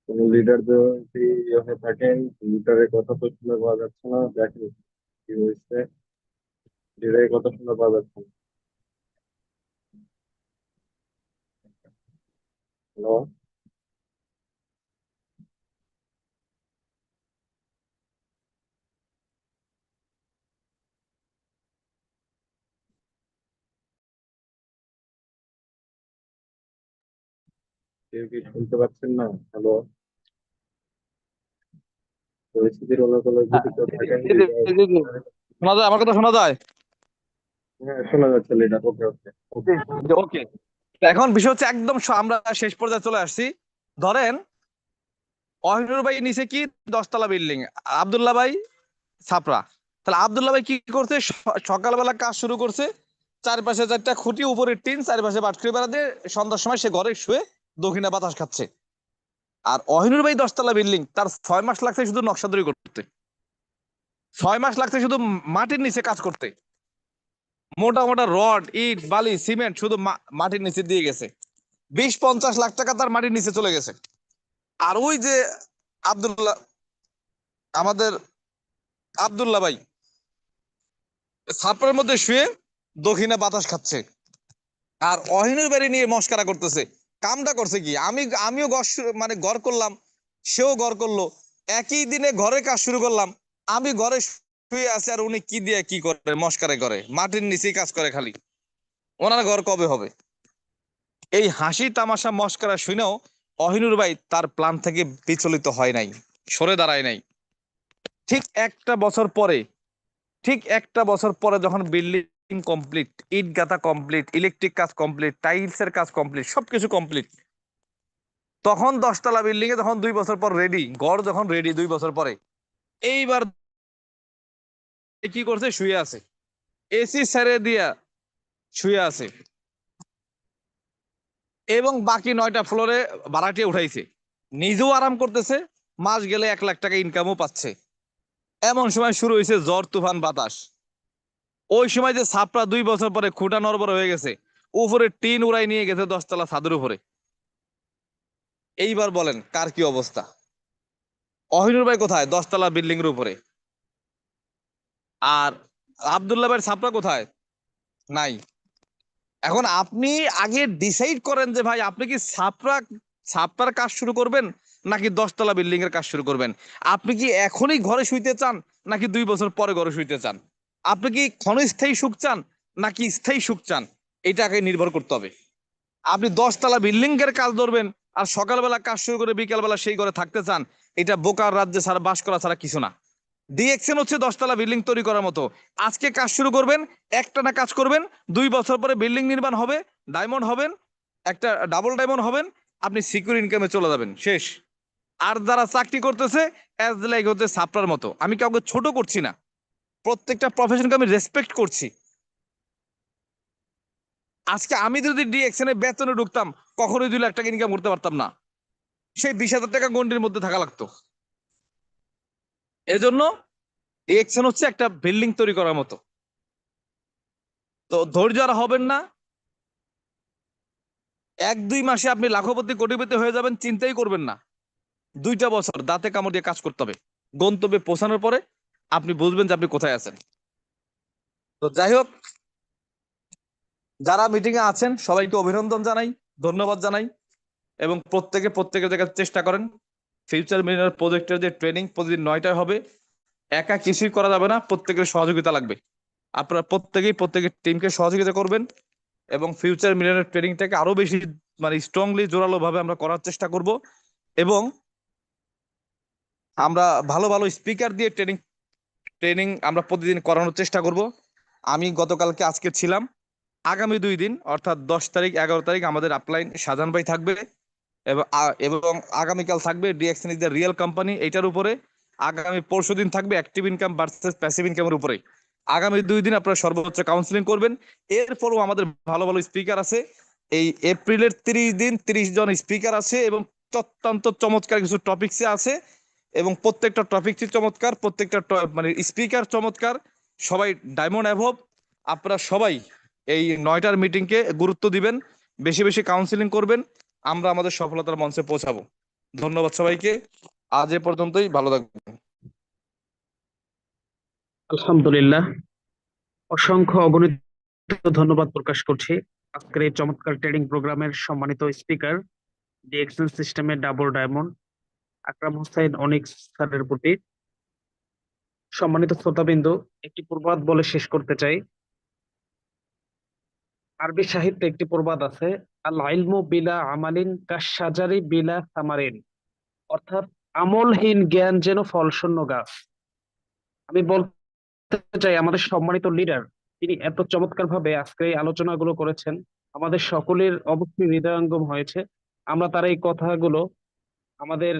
কোন লিডার যদি হয়ে থাকেন, লিডারের কথা তো শুনে পাওয়া যাচ্ছে না। দেখেন কি হয়েছে, লিডারের কথা শুনে পাওয়া যাচ্ছে না। হ্যালো, কেউ কি শুনতে পাচ্ছেন না? হ্যালো, পরিস্থিতির অনুকূলে যদি কেউ থাকেন, লিডার। শোনা যায়? আমার কথা শোনা যায়? হ্যাঁ, শোনা যাচ্ছে লিডার। ওকে ওকে ওকে। ওকে। এখন বিষয় হচ্ছে একদম আমরা শেষ পর্যায়ে চলে আসছি। ধরেন অহিনুর ভাই নিচে কি 10 তলা বিল্ডিং, আব্দুল্লাহ ভাই ছাপরা। তাহলে আব্দুল্লাহ ভাই কি করছে? সকালবেলা কাজ শুরু করছে, চারপাশে 4টা খুঁটি, উপরে টিন, চারপাশে বাটখারি বেড়া দিয়ে সন্ধ্যার সময় সে ঘরে শুয়ে দক্ষিণা বাতাস খাচ্ছে। আর অহিনুর ভাই 10 তলা বিল্ডিং, তার 6 মাস লাগছে শুধু নকশাদরি করতে, 6 মাস লাগছে শুধু মাটির নিচে কাজ করতে। মোটা মোটা রড, ইট, বালি, সিমেন্ট শুধু মাটির নিচে দিয়ে গেছে। 20-50 লাখ টাকা তার মাটির নিচে চলে গেছে। আর ওই যে আব্দুল্লাহ, আমাদের আব্দুল্লাহ ভাই ছাপড়ের মধ্যে শুয়ে দক্ষিণে বাতাস খাচ্ছে, আর অহিনুর বাড়ি নিয়ে মস্কারা করতেছে। কামটা করছে কি, আমিও মানে ঘর করলাম, সেও ঘর করলো, একই দিনে ঘরে কাজ শুরু করলাম। আমি ঘরে শুয়ে আছি আর উনি কি দিয়ে কি করে মস্কারে করে, মাটির নিচেই কাজ করে খালি। ওনার ঘর কবে হবে? এই হাসি তামাশা মস্কারা শুনেও অহিনুর ভাই তার প্ল্যান থেকে বিচলিত হয় নাই, সরে দাঁড়ায় নাই। ঠিক একটা বছর পরে, যখন বিল্ডিং কমপ্লিট, ইট গাঁথা কমপ্লিট, ইলেকট্রিক কাজ কমপ্লিট, টাইলস এর কাজ কমপ্লিট, সবকিছু কমপ্লিট, তখন 10 তলা বিল্ডিং এ যখন 2 বছর পর রেডি, ঘর যখন রেডি 2 বছর পরে, এইবার কি করছে, শুয়ে আছে, এসি ছেড়ে দিয়া শুয়ে আছে, এবং বাকি 9টা ফ্লোরে ভাড়াটিয়া উঠাইছে, নিজেও আরাম করতেছে, মাস গেলে 1 লাখ টাকা ইনকামও পাচ্ছে। এমন সময় শুরু হয়েছে ঝড় তুফান বাতাস। ওই সময় যে ছাপড়া 2 বছর পরে খুঁটা নড়বড় হয়ে গেছে, উপরে টিন উড়াই নিয়ে গেছে 10 তলা ছাদের উপরে। এইবার বলেন কার কি অবস্থা? অহিনুর ভাই কোথায়? 10 তলা বিল্ডিং এর উপরে। আর আব্দুল্লাহ ভাইয়ের ছাপড়া কোথায়? নাই। এখন আপনি আগে ডিসাইড করেন যে ভাই আপনি কি ছাপড়ার কাজ শুরু করবেন নাকি 10 তলা বিল্ডিং এর কাজ শুরু করবেন। আপনি কি এখনই ঘরে শুইতে চান নাকি 2 বছর পরে ঘরে শুইতে চান? আপনি কি ক্ষণস্থায়ী সুখ চান নাকি স্থায়ী সুখ চান? এটা আগে নির্ভর করতে হবে। আপনি 10 তলা বিল্ডিং এর কাজ ধরবেন আর সকালবেলা কাজ শুরু করে বিকালবেলা সেই ঘরে থাকতে চান, এটা বোকার রাজ্যে ছাড়া বাস করা ছাড়া কিছু না। ডিএক্সএন হচ্ছে 10 তলা বিল্ডিং তৈরি করার মতো। আজকে কাজ শুরু করবেন, একটানা কাজ করবেন, 2 বছর পরে বিল্ডিং নির্মাণ হবে, ডায়মন্ড হবেন, একটা ডাবল ডায়মন্ড হবেন, আপনি সিকিউর ইনকামে চলে যাবেন, শেষ। আর যারা চাকরি করতেছে অ্যাজ লাইক হচ্ছে সাপড়ার মতো। আমি কাউকে ছোট করছি না, প্রত্যেকটা প্রফেশনকে আমি রেসপেক্ট করছি। আজকে আমি যদি ডিএক্সএন এ বেতনে ঢুকতাম, কখনোই 2 লাখ টাকা ইনকাম করতে পারতাম না, সেই 20,000 টাকা গন্ডির মধ্যে থাকা লাগতো। এজন্য ডিএক্সএন হচ্ছে একটা বিল্ডিং তৈরি করার মতো। তো ধৈর্য আর হবেন না, 1-2 মাসে আপনি লাখপতি কোটিপতি হয়ে যাবেন, চিন্তাই করবেন না। 2টা বছর দাঁতে কামড় দিয়ে কাজ করতে হবে, গন্তব্যে পৌঁছানোর পরে আপনি বুঝবেন যে আপনি কোথায় আছেন। তো যাই হোক, যারা মিটিং এ আছেন সবাইকে অভিনন্দন জানাই, ধন্যবাদ জানাই, এবং প্রত্যেকের জায়গায় চেষ্টা করেন। ফিউচার মিলিয়নার প্রজেক্টের যে ট্রেনিং প্রতিদিন 9টায় হবে, একা কিছুই করা যাবে না, প্রত্যেকের সহযোগিতা লাগবে। আপনারা প্রত্যেকের টিমকে সহযোগিতা করবেন, এবং ফিউচার মিলিয়নার ট্রেনিংটাকে আরো বেশি মানে স্ট্রংলি জোরালো ভাবে আমরা করার চেষ্টা করব। এবং আমরা ভালো ভালো স্পিকার দিয়ে ট্রেনিং আমরা প্রতিদিন করানোর চেষ্টা করব। আমি গতকালকে আজকে ছিলাম, আগামী 2 দিন অর্থাৎ 10 তারিখ 11 তারিখ আমাদের আপলাইন শাহজাহান ভাই থাকবে, এবং আগামীকাল থাকবে DXN is the real company এইটার উপরে। আগামী পরশুদিন থাকবে অ্যাক্টিভ ইনকাম ভার্সেস প্যাসিভ ইনকামের উপরে। আগামী 2 দিন আপনারা সর্বোচ্চ কাউন্সিলিং করবেন। এরপরও আমাদের ভালো ভালো স্পিকার আছে। এই এপ্রিলের 30 দিন 30 জন স্পিকার আছে, এবং অত্যন্ত চমৎকার কিছু টপিকসে আছে, এবং প্রত্যেকটা টপিকসই চমৎকার, প্রত্যেকটা মানে স্পিকার চমৎকার, সবাই ডায়মন্ড অ্যাভব। আপনারা সবাই এই 9টার মিটিংকে গুরুত্ব দিবেন, বেশি বেশি কাউন্সিলিং করবেন, আমরা আমাদের সফলতার মঞ্চে পৌঁছাবো। ধন্যবাদ সবাইকে, আজ এ পর্যন্তই, ভালো থাকবেন। আলহামদুলিল্লাহ, অসংখ্য অগণিত ধন্যবাদ প্রকাশ করছি আজকের এই চমৎকার ট্রেনিং প্রোগ্রামের সম্মানিত স্পিকার, ডিএক্সএন সিস্টেমের ডাবল ডায়মন্ড আকরাম হোসেন অনিক স্যারের প্রতি। সম্মানিত শ্রোতাবিন্দু, একটি প্রবাদ বলে শেষ করতে চাই। আরবি সাহিত্যে একটি প্রবাদ আছে, আল ইলমু বিলা আমালিন কাশাজারি বিলা সামারিন, অর্থাৎ আমলহীন জ্ঞান যেন ফলশূন্য গাছ। আমি বলতে চাই আমাদের সম্মানিত লিডার, তিনি এত চমৎকার ভাবে আজকে এই আলোচনাগুলো করেছেন, আমাদের সকলের অবশ্যই হৃদয়ঙ্গম হয়েছে। আমরা তার এই কথাগুলো আমাদের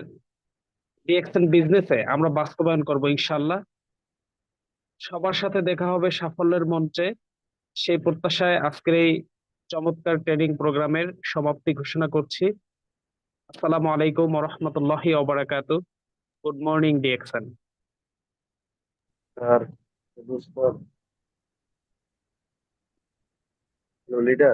ডিএক্সএন বিজনেসে আমরা বাস্তবায়ন করব ইনশাল্লাহ। সবার সাথে দেখা হবে সাফল্যের মঞ্চে। সেই প্রত্যাশায় আজকের এই চমৎকার ট্রেনিং প্রোগ্রামের সমাপ্তি ঘোষণা করছি। আসসালামু আলাইকুম ওয়া রাহমাতুল্লাহি ওয়া বারাকাতুহু। Good morning DXN. Sir, Lalita